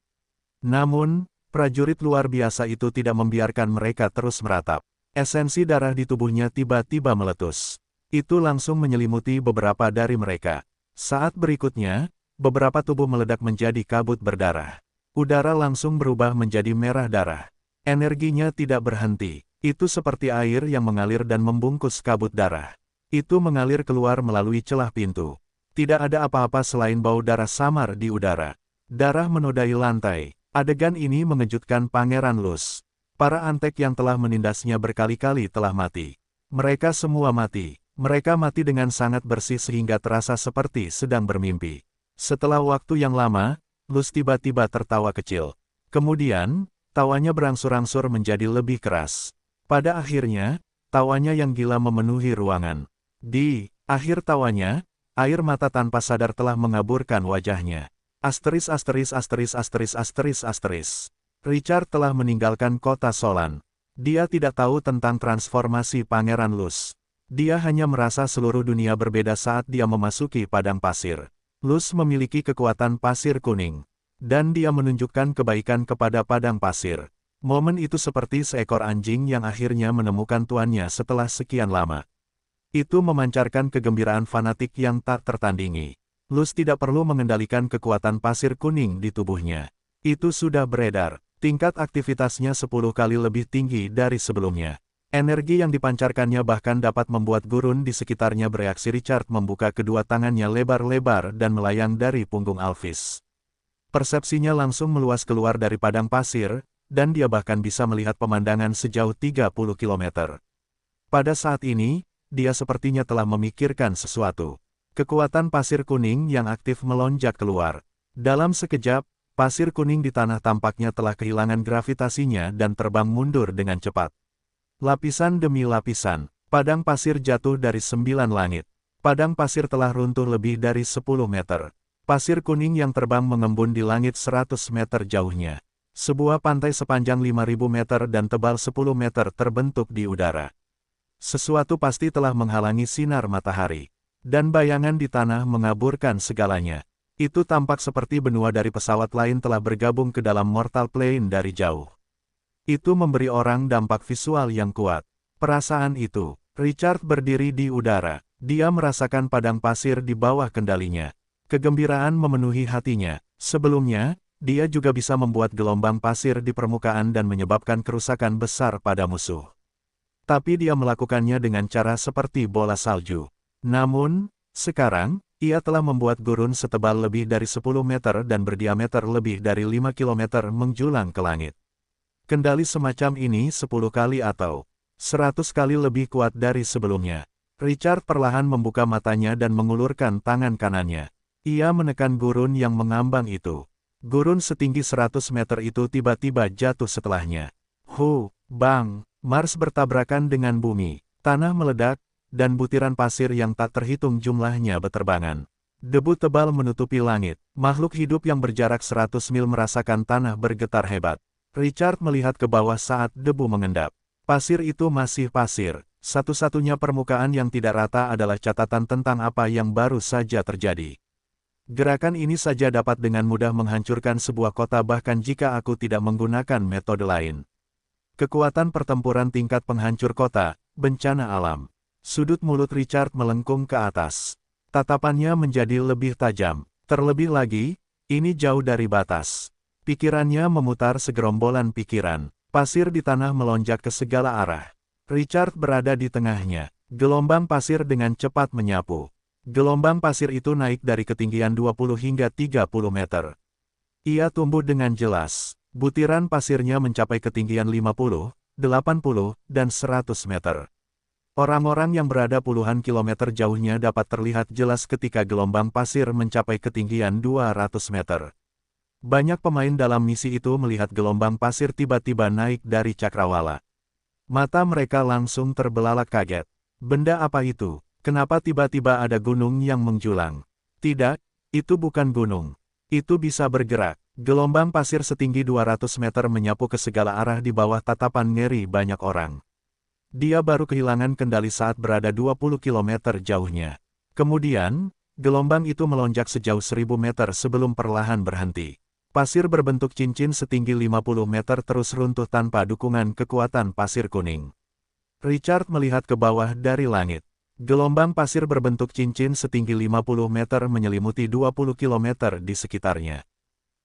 Namun, prajurit luar biasa itu tidak membiarkan mereka terus meratap. Esensi darah di tubuhnya tiba-tiba meletus. Itu langsung menyelimuti beberapa dari mereka. Saat berikutnya, beberapa tubuh meledak menjadi kabut berdarah. Udara langsung berubah menjadi merah darah. Energinya tidak berhenti. Itu seperti air yang mengalir dan membungkus kabut darah. Itu mengalir keluar melalui celah pintu. Tidak ada apa-apa selain bau darah samar di udara. Darah menodai lantai. Adegan ini mengejutkan Pangeran Luz. Para antek yang telah menindasnya berkali-kali telah mati. Mereka semua mati. Mereka mati dengan sangat bersih sehingga terasa seperti sedang bermimpi. Setelah waktu yang lama, Luz tiba-tiba tertawa kecil. Kemudian, tawanya berangsur-angsur menjadi lebih keras. Pada akhirnya, tawanya yang gila memenuhi ruangan. Di akhir tawanya, air mata tanpa sadar telah mengaburkan wajahnya. Asteris asteris asteris asteris asteris asteris. Richard telah meninggalkan kota Solan. Dia tidak tahu tentang transformasi Pangeran Luz. Dia hanya merasa seluruh dunia berbeda saat dia memasuki padang pasir. Luz memiliki kekuatan pasir kuning. Dan dia menunjukkan kebaikan kepada padang pasir. Momen itu seperti seekor anjing yang akhirnya menemukan tuannya setelah sekian lama. Itu memancarkan kegembiraan fanatik yang tak tertandingi. Luz tidak perlu mengendalikan kekuatan pasir kuning di tubuhnya. Itu sudah beredar. Tingkat aktivitasnya 10 kali lebih tinggi dari sebelumnya. Energi yang dipancarkannya bahkan dapat membuat gurun di sekitarnya bereaksi. Richard membuka kedua tangannya lebar-lebar dan melayang dari punggung Alphys. Persepsinya langsung meluas keluar dari padang pasir, dan dia bahkan bisa melihat pemandangan sejauh 30 km. Pada saat ini, dia sepertinya telah memikirkan sesuatu. Kekuatan pasir kuning yang aktif melonjak keluar. Dalam sekejap, pasir kuning di tanah tampaknya telah kehilangan gravitasinya dan terbang mundur dengan cepat. Lapisan demi lapisan, padang pasir jatuh dari 9 langit. Padang pasir telah runtuh lebih dari 10 meter. Pasir kuning yang terbang mengembun di langit 100 meter jauhnya. Sebuah pantai sepanjang 5.000 meter dan tebal 10 meter terbentuk di udara. Sesuatu pasti telah menghalangi sinar matahari. Dan bayangan di tanah mengaburkan segalanya. Itu tampak seperti benua dari pesawat lain telah bergabung ke dalam mortal plane dari jauh. Itu memberi orang dampak visual yang kuat. Perasaan itu, Richard berdiri di udara. Dia merasakan padang pasir di bawah kendalinya. Kegembiraan memenuhi hatinya. Sebelumnya, dia juga bisa membuat gelombang pasir di permukaan dan menyebabkan kerusakan besar pada musuh. Tapi dia melakukannya dengan cara seperti bola salju. Namun, sekarang, ia telah membuat gurun setebal lebih dari 10 meter dan berdiameter lebih dari 5 km menjulang ke langit. Kendali semacam ini 10 kali atau 100 kali lebih kuat dari sebelumnya. Richard perlahan membuka matanya dan mengulurkan tangan kanannya. Ia menekan gurun yang mengambang itu. Gurun setinggi 100 meter itu tiba-tiba jatuh setelahnya. Bang! Mars bertabrakan dengan bumi, tanah meledak, dan butiran pasir yang tak terhitung jumlahnya beterbangan. Debu tebal menutupi langit, makhluk hidup yang berjarak 100 mil merasakan tanah bergetar hebat. Richard melihat ke bawah saat debu mengendap. Pasir itu masih pasir, satu-satunya permukaan yang tidak rata adalah catatan tentang apa yang baru saja terjadi. Gerakan ini saja dapat dengan mudah menghancurkan sebuah kota bahkan jika aku tidak menggunakan metode lain. Kekuatan pertempuran tingkat penghancur kota, bencana alam. Sudut mulut Richard melengkung ke atas. Tatapannya menjadi lebih tajam. Terlebih lagi, ini jauh dari batas. Pikirannya memutar segerombolan pikiran. Pasir di tanah melonjak ke segala arah. Richard berada di tengahnya. Gelombang pasir dengan cepat menyapu. Gelombang pasir itu naik dari ketinggian 20 hingga 30 meter. Ia tumbuh dengan jelas. Butiran pasirnya mencapai ketinggian 50, 80, dan 100 meter. Orang-orang yang berada puluhan kilometer jauhnya dapat terlihat jelas ketika gelombang pasir mencapai ketinggian 200 meter. Banyak pemain dalam misi itu melihat gelombang pasir tiba-tiba naik dari cakrawala. Mata mereka langsung terbelalak kaget. Benda apa itu? Kenapa tiba-tiba ada gunung yang menjulang? Tidak, itu bukan gunung. Itu bisa bergerak. Gelombang pasir setinggi 200 meter menyapu ke segala arah di bawah tatapan ngeri banyak orang. Dia baru kehilangan kendali saat berada 20 km jauhnya. Kemudian, gelombang itu melonjak sejauh 1000 meter sebelum perlahan berhenti. Pasir berbentuk cincin setinggi 50 meter terus runtuh tanpa dukungan kekuatan pasir kuning. Richard melihat ke bawah dari langit. Gelombang pasir berbentuk cincin setinggi 50 meter menyelimuti 20 km di sekitarnya.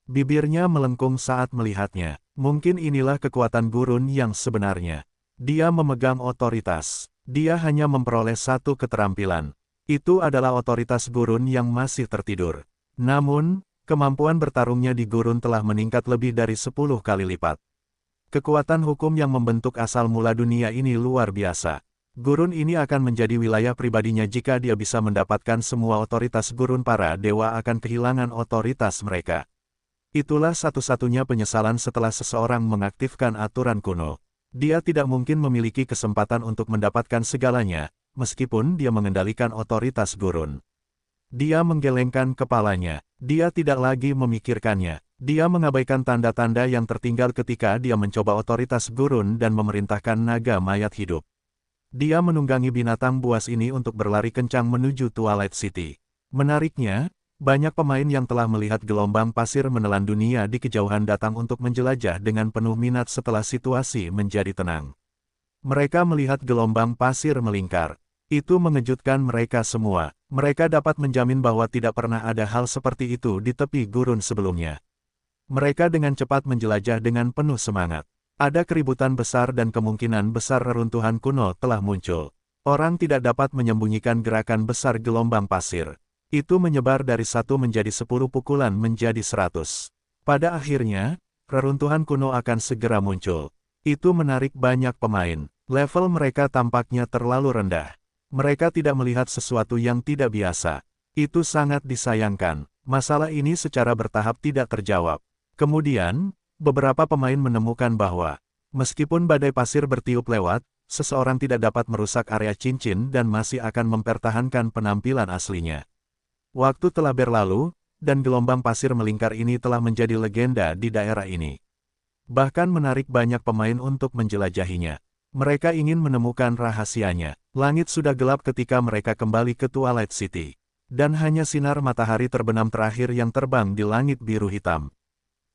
Bibirnya melengkung saat melihatnya. Mungkin inilah kekuatan gurun yang sebenarnya. Dia memegang otoritas. Dia hanya memperoleh satu keterampilan. Itu adalah otoritas gurun yang masih tertidur. Namun, kemampuan bertarungnya di gurun telah meningkat lebih dari 10 kali lipat. Kekuatan hukum yang membentuk asal mula dunia ini luar biasa. Gurun ini akan menjadi wilayah pribadinya jika dia bisa mendapatkan semua otoritas gurun. Para dewa akan kehilangan otoritas mereka. Itulah satu-satunya penyesalan setelah seseorang mengaktifkan aturan kuno. Dia tidak mungkin memiliki kesempatan untuk mendapatkan segalanya, meskipun dia mengendalikan otoritas gurun. Dia menggelengkan kepalanya. Dia tidak lagi memikirkannya. Dia mengabaikan tanda-tanda yang tertinggal ketika dia mencoba otoritas gurun dan memerintahkan naga mayat hidup. Dia menunggangi binatang buas ini untuk berlari kencang menuju Twilight City. Menariknya, banyak pemain yang telah melihat gelombang pasir menelan dunia di kejauhan datang untuk menjelajah dengan penuh minat setelah situasi menjadi tenang. Mereka melihat gelombang pasir melingkar. Itu mengejutkan mereka semua. Mereka dapat menjamin bahwa tidak pernah ada hal seperti itu di tepi gurun sebelumnya. Mereka dengan cepat menjelajah dengan penuh semangat. Ada keributan besar dan kemungkinan besar reruntuhan kuno telah muncul. Orang tidak dapat menyembunyikan gerakan besar gelombang pasir. Itu menyebar dari 1 menjadi 10 pukulan menjadi 100. Pada akhirnya, reruntuhan kuno akan segera muncul. Itu menarik banyak pemain. Level mereka tampaknya terlalu rendah. Mereka tidak melihat sesuatu yang tidak biasa. Itu sangat disayangkan. Masalah ini secara bertahap tidak terjawab. Kemudian, beberapa pemain menemukan bahwa, meskipun badai pasir bertiup lewat, seseorang tidak dapat merusak area cincin dan masih akan mempertahankan penampilan aslinya. Waktu telah berlalu, dan gelombang pasir melingkar ini telah menjadi legenda di daerah ini. Bahkan menarik banyak pemain untuk menjelajahinya. Mereka ingin menemukan rahasianya. Langit sudah gelap ketika mereka kembali ke Twilight City. Dan hanya sinar matahari terbenam terakhir yang terbang di langit biru hitam.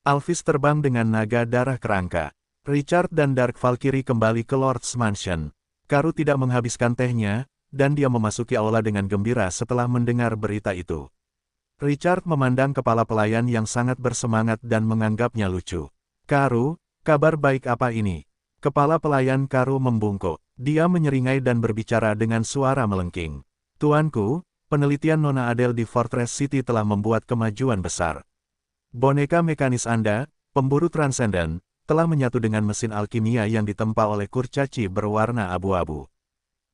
Alphys terbang dengan naga darah kerangka. Richard dan Dark Valkyrie kembali ke Lord's Mansion. Karu tidak menghabiskan tehnya, dan dia memasuki aula dengan gembira setelah mendengar berita itu. Richard memandang kepala pelayan yang sangat bersemangat dan menganggapnya lucu. Karu, kabar baik apa ini? Kepala pelayan Karu membungkuk. Dia menyeringai dan berbicara dengan suara melengking. Tuanku, penelitian Nona Adele di Fortress City telah membuat kemajuan besar. Boneka mekanis Anda, pemburu transenden, telah menyatu dengan mesin alkimia yang ditempa oleh kurcaci berwarna abu-abu.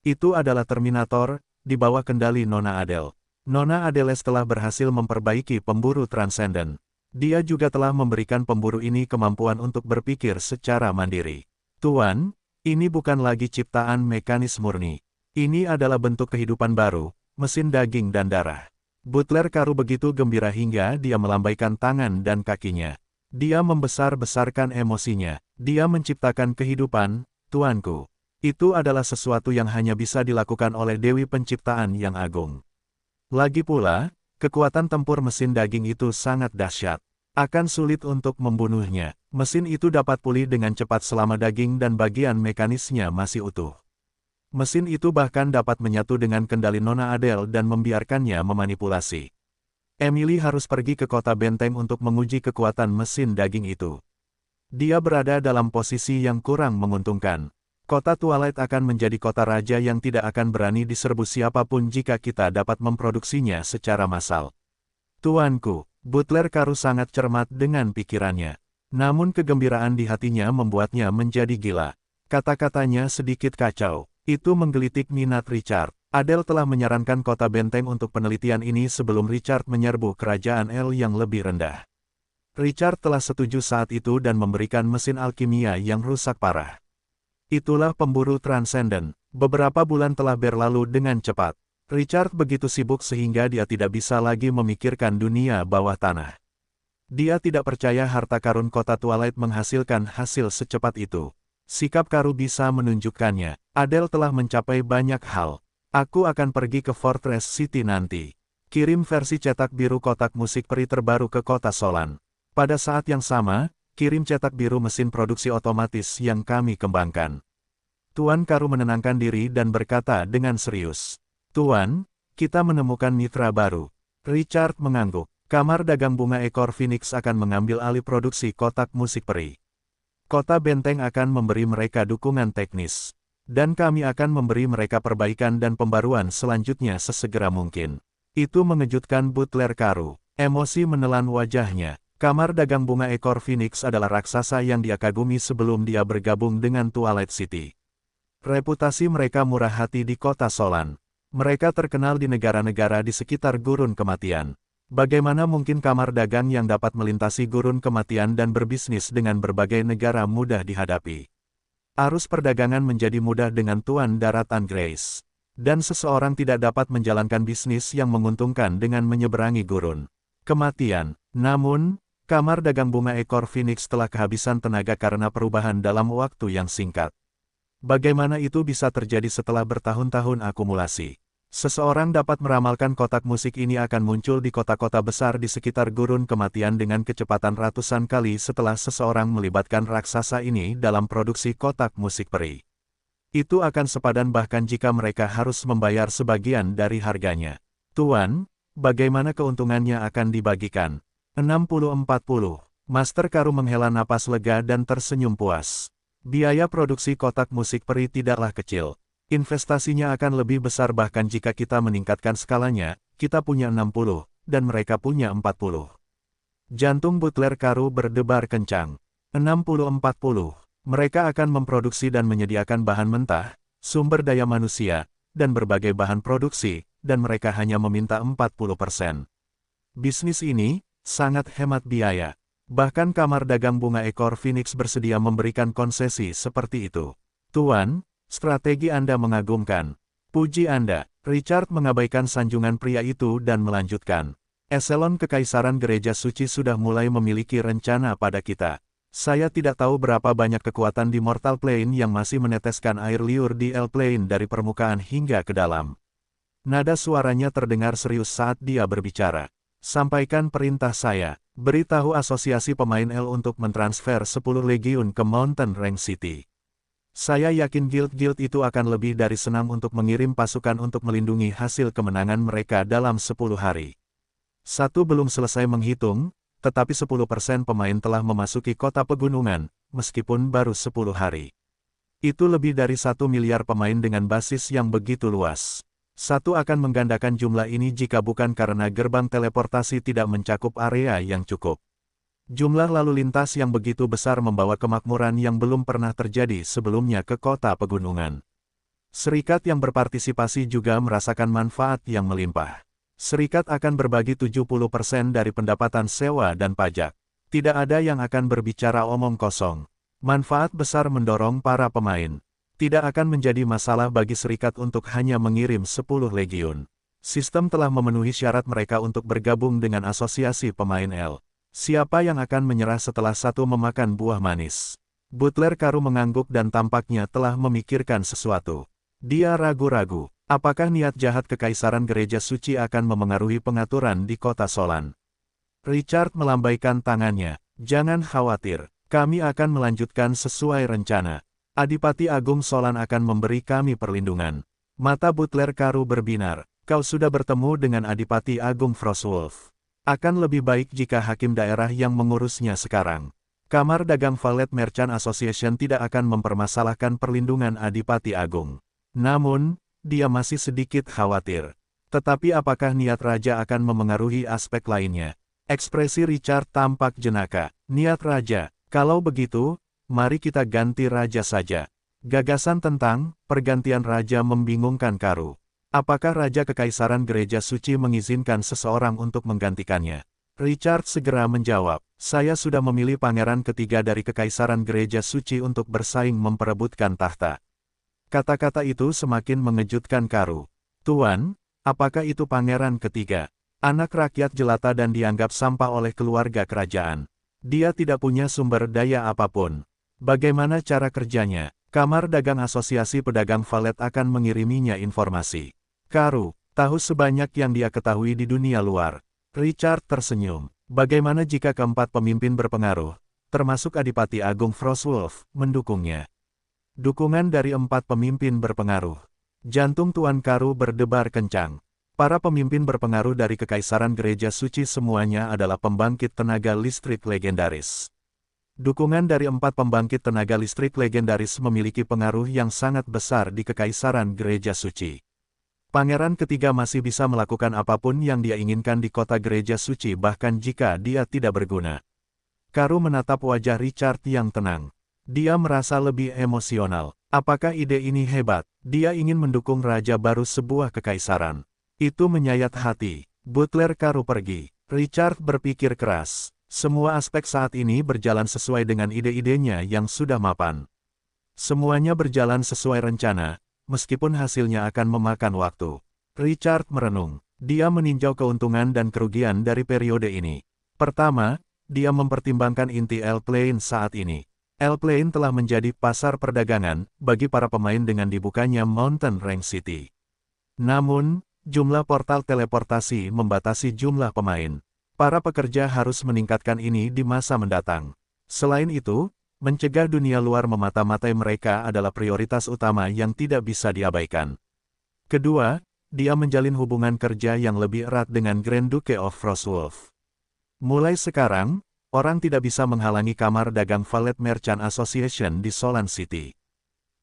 Itu adalah Terminator, di bawah kendali Nona Adele. Nona Adele telah berhasil memperbaiki pemburu transenden. Dia juga telah memberikan pemburu ini kemampuan untuk berpikir secara mandiri. Tuan, ini bukan lagi ciptaan mekanis murni. Ini adalah bentuk kehidupan baru, mesin daging dan darah. Butler Karu begitu gembira hingga dia melambaikan tangan dan kakinya. Dia membesar-besarkan emosinya. Dia menciptakan kehidupan, tuanku. Itu adalah sesuatu yang hanya bisa dilakukan oleh Dewi Penciptaan yang agung. Lagi pula, kekuatan tempur mesin daging itu sangat dahsyat. Akan sulit untuk membunuhnya. Mesin itu dapat pulih dengan cepat selama daging dan bagian mekanisnya masih utuh. Mesin itu bahkan dapat menyatu dengan kendali Nona Adele dan membiarkannya memanipulasi. Emily harus pergi ke kota benteng untuk menguji kekuatan mesin daging itu. Dia berada dalam posisi yang kurang menguntungkan. Kota Twilight akan menjadi kota raja yang tidak akan berani diserbu siapapun jika kita dapat memproduksinya secara massal. Tuanku, Butler Karu sangat cermat dengan pikirannya. Namun kegembiraan di hatinya membuatnya menjadi gila. Kata-katanya sedikit kacau. Itu menggelitik minat Richard. Adele telah menyarankan kota benteng untuk penelitian ini sebelum Richard menyerbu kerajaan El yang lebih rendah. Richard telah setuju saat itu dan memberikan mesin alkimia yang rusak parah. Itulah pemburu transenden. Beberapa bulan telah berlalu dengan cepat. Richard begitu sibuk sehingga dia tidak bisa lagi memikirkan dunia bawah tanah. Dia tidak percaya harta karun kota Twilight menghasilkan hasil secepat itu. Sikap Karu bisa menunjukkannya. Adele telah mencapai banyak hal. Aku akan pergi ke Fortress City nanti. Kirim versi cetak biru kotak musik peri terbaru ke kota Solan. Pada saat yang sama, kirim cetak biru mesin produksi otomatis yang kami kembangkan. Tuan Karu menenangkan diri dan berkata dengan serius. Tuan, kita menemukan mitra baru. Richard mengangguk. Kamar dagang bunga ekor Phoenix akan mengambil alih produksi kotak musik peri. Kota benteng akan memberi mereka dukungan teknis. Dan kami akan memberi mereka perbaikan dan pembaruan selanjutnya sesegera mungkin. Itu mengejutkan Butler Karu. Emosi menelan wajahnya. Kamar dagang bunga ekor Phoenix adalah raksasa yang dia kagumi sebelum dia bergabung dengan Twilight City. Reputasi mereka murah hati di kota Solan. Mereka terkenal di negara-negara di sekitar gurun kematian. Bagaimana mungkin kamar dagang yang dapat melintasi gurun kematian dan berbisnis dengan berbagai negara mudah dihadapi? Arus perdagangan menjadi mudah dengan Tuan Daratan Grace. Dan seseorang tidak dapat menjalankan bisnis yang menguntungkan dengan menyeberangi gurun kematian. Namun, kamar dagang bunga ekor Phoenix telah kehabisan tenaga karena perubahan dalam waktu yang singkat. Bagaimana itu bisa terjadi setelah bertahun-tahun akumulasi? Seseorang dapat meramalkan kotak musik ini akan muncul di kota-kota besar di sekitar gurun kematian dengan kecepatan ratusan kali setelah seseorang melibatkan raksasa ini dalam produksi kotak musik peri. Itu akan sepadan bahkan jika mereka harus membayar sebagian dari harganya. Tuan, bagaimana keuntungannya akan dibagikan? 60-40. Master Karu menghela napas lega dan tersenyum puas. Biaya produksi kotak musik peri tidaklah kecil. Investasinya akan lebih besar bahkan jika kita meningkatkan skalanya, kita punya 60, dan mereka punya 40. Jantung Butler Karu berdebar kencang. 60-40. Mereka akan memproduksi dan menyediakan bahan mentah, sumber daya manusia, dan berbagai bahan produksi, dan mereka hanya meminta 40%. Bisnis ini sangat hemat biaya. Bahkan Kamar Dagang Bunga Ekor Phoenix bersedia memberikan konsesi seperti itu. Tuan, strategi Anda mengagumkan. Puji Anda. Richard mengabaikan sanjungan pria itu dan melanjutkan. Eselon Kekaisaran Gereja Suci sudah mulai memiliki rencana pada kita. Saya tidak tahu berapa banyak kekuatan di Mortal Plane yang masih meneteskan air liur di L-Plane dari permukaan hingga ke dalam. Nada suaranya terdengar serius saat dia berbicara. Sampaikan perintah saya. Beritahu asosiasi pemain L untuk mentransfer 10 legiun ke Mountain Range City. Saya yakin guild-guild itu akan lebih dari senang untuk mengirim pasukan untuk melindungi hasil kemenangan mereka dalam 10 hari. Satu belum selesai menghitung, tetapi 10% pemain telah memasuki kota pegunungan, meskipun baru 10 hari. Itu lebih dari 1 miliar pemain dengan basis yang begitu luas. Satu akan menggandakan jumlah ini jika bukan karena gerbang teleportasi tidak mencakup area yang cukup. Jumlah lalu lintas yang begitu besar membawa kemakmuran yang belum pernah terjadi sebelumnya ke kota pegunungan. Serikat yang berpartisipasi juga merasakan manfaat yang melimpah. Serikat akan berbagi 70% dari pendapatan sewa dan pajak. Tidak ada yang akan berbicara omong kosong. Manfaat besar mendorong para pemain. Tidak akan menjadi masalah bagi serikat untuk hanya mengirim 10 legiun. Sistem telah memenuhi syarat mereka untuk bergabung dengan asosiasi pemain L. Siapa yang akan menyerah setelah satu memakan buah manis? Butler Karu mengangguk dan tampaknya telah memikirkan sesuatu. Dia ragu-ragu. Apakah niat jahat Kekaisaran Gereja Suci akan memengaruhi pengaturan di kota Solan? Richard melambaikan tangannya. Jangan khawatir. Kami akan melanjutkan sesuai rencana. Adipati Agung Solan akan memberi kami perlindungan. Mata Butler Karu berbinar. Kau sudah bertemu dengan Adipati Agung Frostwolf. Akan lebih baik jika hakim daerah yang mengurusnya sekarang. Kamar Dagang Valet Merchant Association tidak akan mempermasalahkan perlindungan Adipati Agung. Namun, dia masih sedikit khawatir. Tetapi apakah niat raja akan memengaruhi aspek lainnya? Ekspresi Richard tampak jenaka. Niat raja, kalau begitu, mari kita ganti raja saja. Gagasan tentang pergantian raja membingungkan Karu. Apakah Raja Kekaisaran Gereja Suci mengizinkan seseorang untuk menggantikannya? Richard segera menjawab, saya sudah memilih pangeran ketiga dari Kekaisaran Gereja Suci untuk bersaing memperebutkan tahta. Kata-kata itu semakin mengejutkan Karu. Tuan, apakah itu pangeran ketiga? Anak rakyat jelata dan dianggap sampah oleh keluarga kerajaan. Dia tidak punya sumber daya apapun. Bagaimana cara kerjanya? Kamar Dagang Asosiasi Pedagang Valet akan mengiriminya informasi. Karu, tahu sebanyak yang dia ketahui di dunia luar. Richard tersenyum. Bagaimana jika keempat pemimpin berpengaruh, termasuk Adipati Agung Frostwolf, mendukungnya? Dukungan dari 4 pemimpin berpengaruh. Jantung Tuan Karu berdebar kencang. Para pemimpin berpengaruh dari Kekaisaran Gereja Suci semuanya adalah pembangkit tenaga listrik legendaris. Dukungan dari 4 pembangkit tenaga listrik legendaris memiliki pengaruh yang sangat besar di Kekaisaran Gereja Suci. Pangeran ketiga masih bisa melakukan apapun yang dia inginkan di kota Gereja Suci bahkan jika dia tidak berguna. Karu menatap wajah Richard yang tenang. Dia merasa lebih emosional. Apakah ide ini hebat? Dia ingin mendukung raja baru sebuah kekaisaran. Itu menyayat hati. Butler Karu pergi. Richard berpikir keras. Semua aspek saat ini berjalan sesuai dengan ide-idenya yang sudah mapan. Semuanya berjalan sesuai rencana, meskipun hasilnya akan memakan waktu. Richard merenung. Dia meninjau keuntungan dan kerugian dari periode ini. Pertama, dia mempertimbangkan inti L-Plane saat ini. L-Plane telah menjadi pasar perdagangan bagi para pemain dengan dibukanya Mountain Range City. Namun, jumlah portal teleportasi membatasi jumlah pemain. Para pekerja harus meningkatkan ini di masa mendatang. Selain itu, Mencegah dunia luar memata-matai mereka adalah prioritas utama yang tidak bisa diabaikan. Kedua, dia menjalin hubungan kerja yang lebih erat dengan Grand Duke of Frostwolf. Mulai sekarang, orang tidak bisa menghalangi Kamar Dagang Valet Merchant Association di Solan City.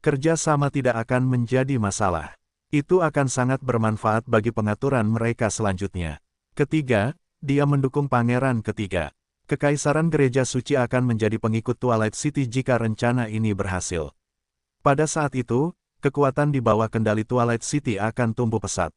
Kerja sama tidak akan menjadi masalah. Itu akan sangat bermanfaat bagi pengaturan mereka selanjutnya. Ketiga, dia mendukung Pangeran Ketiga. Kekaisaran Gereja Suci akan menjadi pengikut Twilight City jika rencana ini berhasil. Pada saat itu, kekuatan di bawah kendali Twilight City akan tumbuh pesat.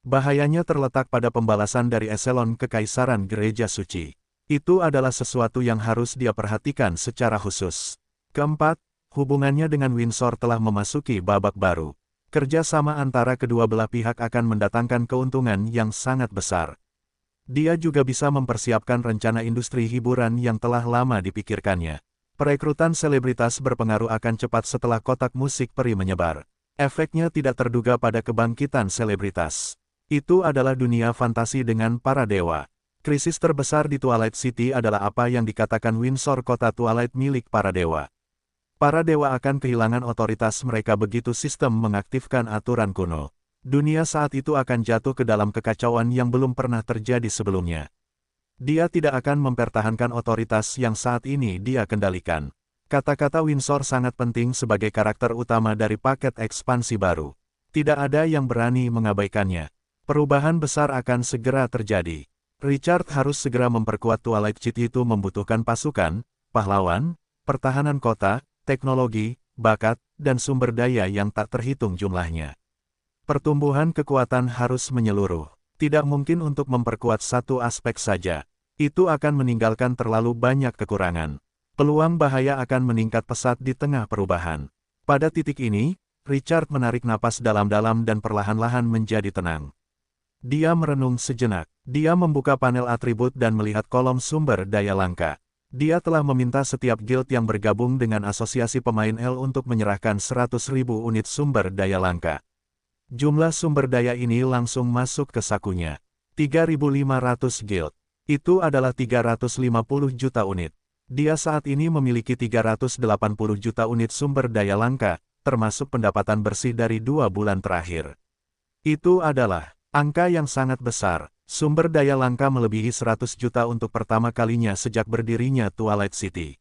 Bahayanya terletak pada pembalasan dari eselon Kekaisaran Gereja Suci. Itu adalah sesuatu yang harus dia perhatikan secara khusus. Keempat, hubungannya dengan Windsor telah memasuki babak baru. Kerjasama antara kedua belah pihak akan mendatangkan keuntungan yang sangat besar. Dia juga bisa mempersiapkan rencana industri hiburan yang telah lama dipikirkannya. Perekrutan selebritas berpengaruh akan cepat setelah kotak musik peri menyebar. Efeknya tidak terduga pada kebangkitan selebritas. Itu adalah dunia fantasi dengan para dewa. Krisis terbesar di Twilight City adalah apa yang dikatakan Windsor kota Twilight milik para dewa. Para dewa akan kehilangan otoritas mereka begitu sistem mengaktifkan aturan kuno. Dunia saat itu akan jatuh ke dalam kekacauan yang belum pernah terjadi sebelumnya. Dia tidak akan mempertahankan otoritas yang saat ini dia kendalikan. Kata-kata Windsor sangat penting sebagai karakter utama dari paket ekspansi baru. Tidak ada yang berani mengabaikannya. Perubahan besar akan segera terjadi. Richard harus segera memperkuat Twilight City. Itu membutuhkan pasukan, pahlawan, pertahanan kota, teknologi, bakat, dan sumber daya yang tak terhitung jumlahnya. Pertumbuhan kekuatan harus menyeluruh. Tidak mungkin untuk memperkuat satu aspek saja. Itu akan meninggalkan terlalu banyak kekurangan. Peluang bahaya akan meningkat pesat di tengah perubahan. Pada titik ini, Richard menarik napas dalam-dalam dan perlahan-lahan menjadi tenang. Dia merenung sejenak. Dia membuka panel atribut dan melihat kolom sumber daya langka. Dia telah meminta setiap guild yang bergabung dengan asosiasi pemain L untuk menyerahkan 100.000 unit sumber daya langka. Jumlah sumber daya ini langsung masuk ke sakunya. 3.500 guild. Itu adalah 350 juta unit. Dia saat ini memiliki 380 juta unit sumber daya langka, termasuk pendapatan bersih dari 2 bulan terakhir. Itu adalah angka yang sangat besar. Sumber daya langka melebihi 100 juta untuk pertama kalinya sejak berdirinya Twilight City.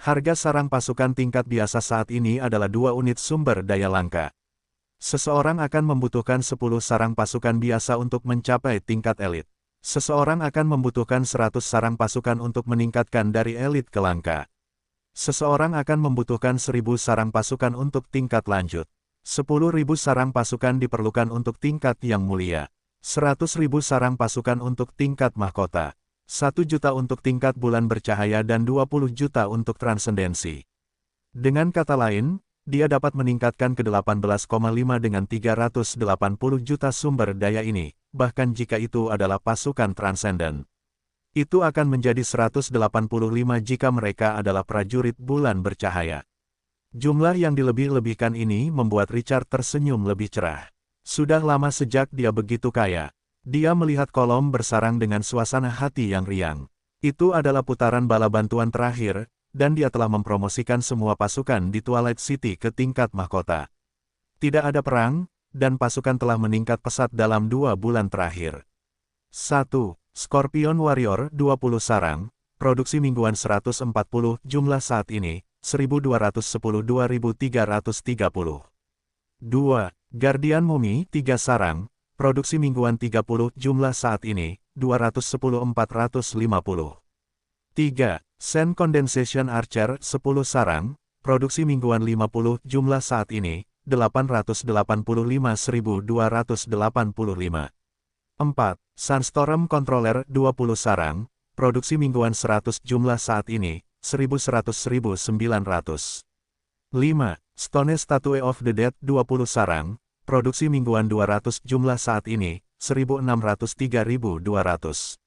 Harga sarang pasukan tingkat biasa saat ini adalah 2 unit sumber daya langka. Seseorang akan membutuhkan 10 sarang pasukan biasa untuk mencapai tingkat elit. Seseorang akan membutuhkan 100 sarang pasukan untuk meningkatkan dari elit ke langka. Seseorang akan membutuhkan 1.000 sarang pasukan untuk tingkat lanjut. 10.000 sarang pasukan diperlukan untuk tingkat yang mulia. 100.000 sarang pasukan untuk tingkat mahkota. 1 juta untuk tingkat bulan bercahaya dan 20 juta untuk transendensi. Dengan kata lain, dia dapat meningkatkan ke 18,5 dengan 380 juta sumber daya ini, bahkan jika itu adalah pasukan transenden. Itu akan menjadi 185 jika mereka adalah prajurit bulan bercahaya. Jumlah yang dilebih-lebihkan ini membuat Richard tersenyum lebih cerah. Sudah lama sejak dia begitu kaya. Dia melihat kolom bersarang dengan suasana hati yang riang. Itu adalah putaran bala bantuan terakhir, dan dia telah mempromosikan semua pasukan di Twilight City ke tingkat mahkota. Tidak ada perang, dan pasukan telah meningkat pesat dalam 2 bulan terakhir. 1. Scorpion Warrior 20 sarang, produksi mingguan 140, jumlah saat ini, 1210-2330. 2. Guardian Mummy 3 sarang, produksi mingguan 30, jumlah saat ini, 210-450. 3. Sand Condensation Archer 10 sarang, produksi mingguan 50, jumlah saat ini, 885-1285. 4. Sunstorm Controller 20 sarang, produksi mingguan 100, jumlah saat ini, 1100-1900. 5. Stone Statue of the Dead 20 sarang, produksi mingguan 200, jumlah saat ini, 1600-3200.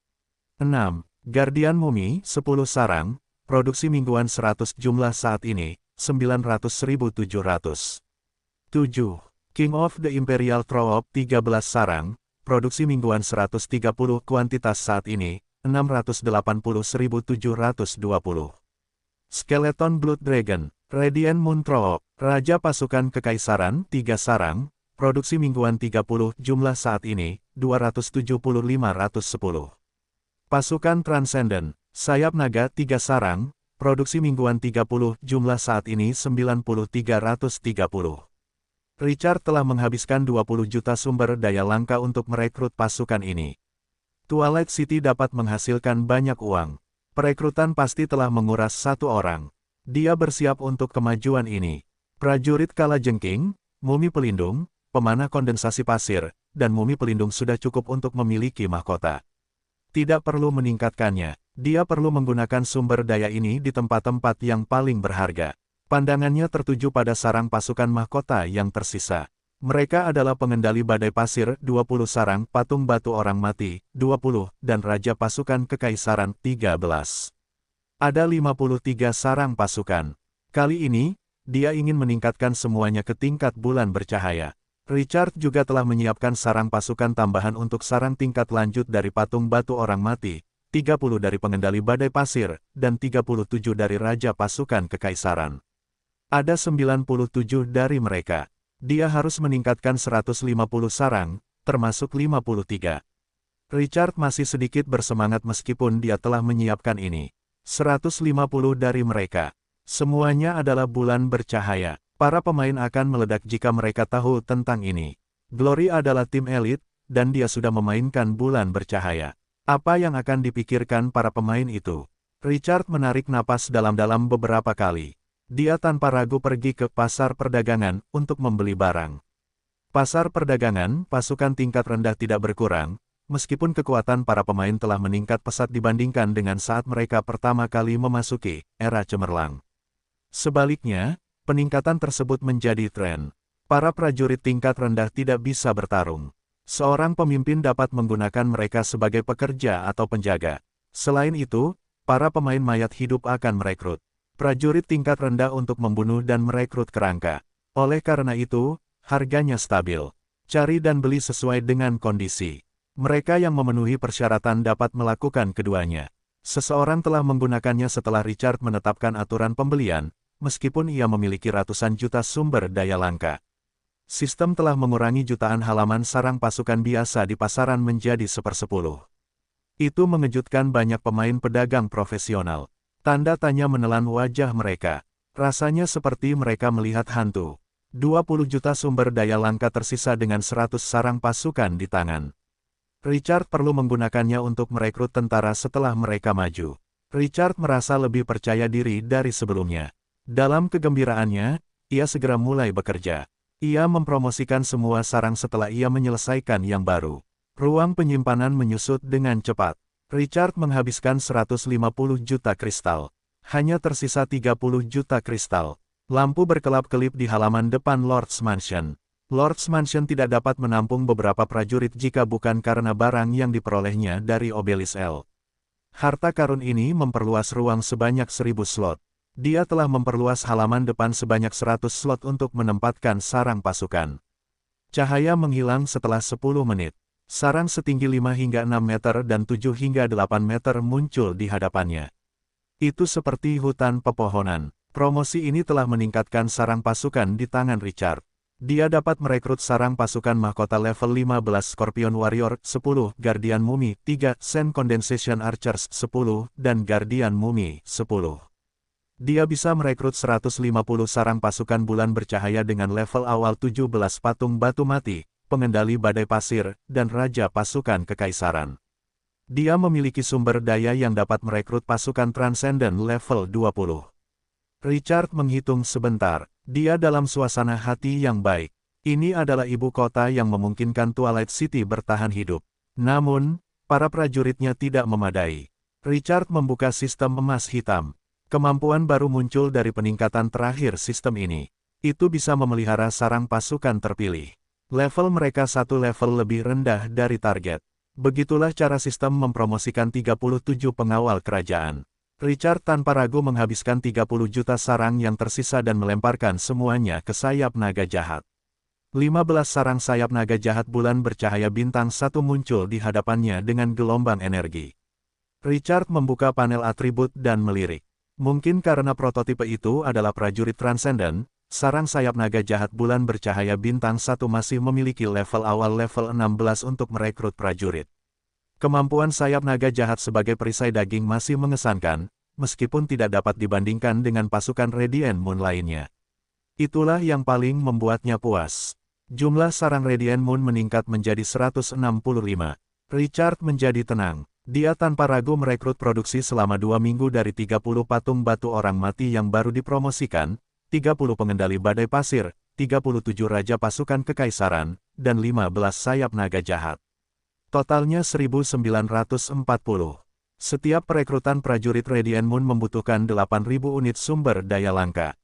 6. Guardian Mummy 10 sarang, produksi mingguan 100, jumlah saat ini, 900-1700. 7. King of the Imperial Throne 13 sarang, produksi mingguan 130, kuantitas saat ini, 680-1720. Skeleton Blood Dragon, Radiant Moon Troop, Raja Pasukan Kekaisaran, 3 sarang, produksi mingguan 30, jumlah saat ini, 270-510. Pasukan Transcendent, Sayap Naga 3 sarang, produksi mingguan 30, jumlah saat ini 90-330. Richard telah menghabiskan 20 juta sumber daya langka untuk merekrut pasukan ini. Twilight City dapat menghasilkan banyak uang. Perekrutan pasti telah menguras 1 orang. Dia bersiap untuk kemajuan ini. Prajurit Kalajengking, Mumi Pelindung, Pemanah Kondensasi Pasir, dan Mumi Pelindung sudah cukup untuk memiliki mahkota. Tidak perlu meningkatkannya, dia perlu menggunakan sumber daya ini di tempat-tempat yang paling berharga. Pandangannya tertuju pada sarang pasukan mahkota yang tersisa. Mereka adalah pengendali badai pasir, 20 sarang, patung batu orang mati, 20, dan Raja Pasukan Kekaisaran, 13. Ada 53 sarang pasukan. Kali ini, dia ingin meningkatkan semuanya ke tingkat bulan bercahaya. Richard juga telah menyiapkan sarang pasukan tambahan untuk sarang tingkat lanjut dari patung batu orang mati, 30 dari pengendali badai pasir, dan 37 dari Raja Pasukan Kekaisaran. Ada 97 dari mereka. Dia harus meningkatkan 150 sarang, termasuk 53. Richard masih sedikit bersemangat meskipun dia telah menyiapkan ini. 150 dari mereka. Semuanya adalah bulan bercahaya. Para pemain akan meledak jika mereka tahu tentang ini. Glory adalah tim elit, dan dia sudah memainkan bulan bercahaya. Apa yang akan dipikirkan para pemain itu? Richard menarik napas dalam-dalam beberapa kali. Dia tanpa ragu pergi ke pasar perdagangan untuk membeli barang. Pasar perdagangan, pasukan tingkat rendah tidak berkurang, meskipun kekuatan para pemain telah meningkat pesat dibandingkan dengan saat mereka pertama kali memasuki era cemerlang. Sebaliknya, peningkatan tersebut menjadi tren. Para prajurit tingkat rendah tidak bisa bertarung. Seorang pemimpin dapat menggunakan mereka sebagai pekerja atau penjaga. Selain itu, para pemain mayat hidup akan merekrut prajurit tingkat rendah untuk membunuh dan merekrut kerangka. Oleh karena itu, harganya stabil. Cari dan beli sesuai dengan kondisi. Mereka yang memenuhi persyaratan dapat melakukan keduanya. Seseorang telah menggunakannya setelah Richard menetapkan aturan pembelian, meskipun ia memiliki ratusan juta sumber daya langka. Sistem telah mengurangi jutaan halaman sarang pasukan biasa di pasaran menjadi 1/10. Itu mengejutkan banyak pemain pedagang profesional. Tanda tanya menelan wajah mereka. Rasanya seperti mereka melihat hantu. 20 juta sumber daya langka tersisa dengan 100 sarang pasukan di tangan. Richard perlu menggunakannya untuk merekrut tentara setelah mereka maju. Richard merasa lebih percaya diri dari sebelumnya. Dalam kegembiraannya, ia segera mulai bekerja. Ia mempromosikan semua sarang setelah ia menyelesaikan yang baru. Ruang penyimpanan menyusut dengan cepat. Richard menghabiskan 150 juta kristal. Hanya tersisa 30 juta kristal. Lampu berkelap-kelip di halaman depan Lord's Mansion. Lord's Mansion tidak dapat menampung beberapa prajurit jika bukan karena barang yang diperolehnya dari Obelisk L. Harta karun ini memperluas ruang sebanyak 1000 slot. Dia telah memperluas halaman depan sebanyak 100 slot untuk menempatkan sarang pasukan. Cahaya menghilang setelah 10 menit. Sarang setinggi 5 hingga 6 meter dan 7 hingga 8 meter muncul di hadapannya. Itu seperti hutan pepohonan. Promosi ini telah meningkatkan sarang pasukan di tangan Richard. Dia dapat merekrut sarang pasukan mahkota level 15 Scorpion Warrior, 10, Guardian Mummy, 3, Sand Condensation Archers, 10, dan Guardian Mummy, 10. Dia bisa merekrut 150 sarang pasukan bulan bercahaya dengan level awal 17 patung batu mati, pengendali badai pasir, dan Raja Pasukan Kekaisaran. Dia memiliki sumber daya yang dapat merekrut pasukan Transcendent level 20. Richard menghitung sebentar. Dia dalam suasana hati yang baik. Ini adalah ibu kota yang memungkinkan Twilight City bertahan hidup. Namun, para prajuritnya tidak memadai. Richard membuka sistem emas hitam. Kemampuan baru muncul dari peningkatan terakhir sistem ini. Itu bisa memelihara sarang pasukan terpilih. Level mereka satu level lebih rendah dari target. Begitulah cara sistem mempromosikan 37 pengawal kerajaan. Richard tanpa ragu menghabiskan 30 juta sarang yang tersisa dan melemparkan semuanya ke sayap naga jahat. 15 sarang sayap naga jahat bulan bercahaya bintang 1 muncul di hadapannya dengan gelombang energi. Richard membuka panel atribut dan melirik. Mungkin karena prototipe itu adalah prajurit transenden, sarang sayap naga jahat bulan bercahaya bintang 1 masih memiliki level awal level 16 untuk merekrut prajurit. Kemampuan sayap naga jahat sebagai perisai daging masih mengesankan, meskipun tidak dapat dibandingkan dengan pasukan Radiant Moon lainnya. Itulah yang paling membuatnya puas. Jumlah sarang Radiant Moon meningkat menjadi 165. Richard menjadi tenang. Dia tanpa ragu merekrut produksi selama 2 minggu dari 30 patung batu orang mati yang baru dipromosikan, 30 pengendali badai pasir, 37 raja pasukan kekaisaran, dan 15 sayap naga jahat. Totalnya 1940. Setiap perekrutan prajurit Radiant Moon membutuhkan 8.000 unit sumber daya langka.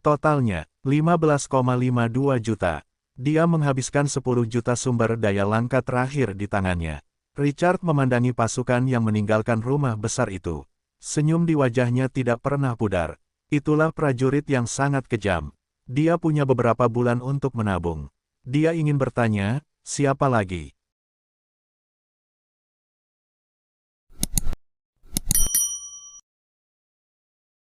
Totalnya, 15,52 juta. Dia menghabiskan 10 juta sumber daya langka terakhir di tangannya. Richard memandangi pasukan yang meninggalkan rumah besar itu. Senyum di wajahnya tidak pernah pudar. Itulah prajurit yang sangat kejam. Dia punya beberapa bulan untuk menabung. Dia ingin bertanya, siapa lagi?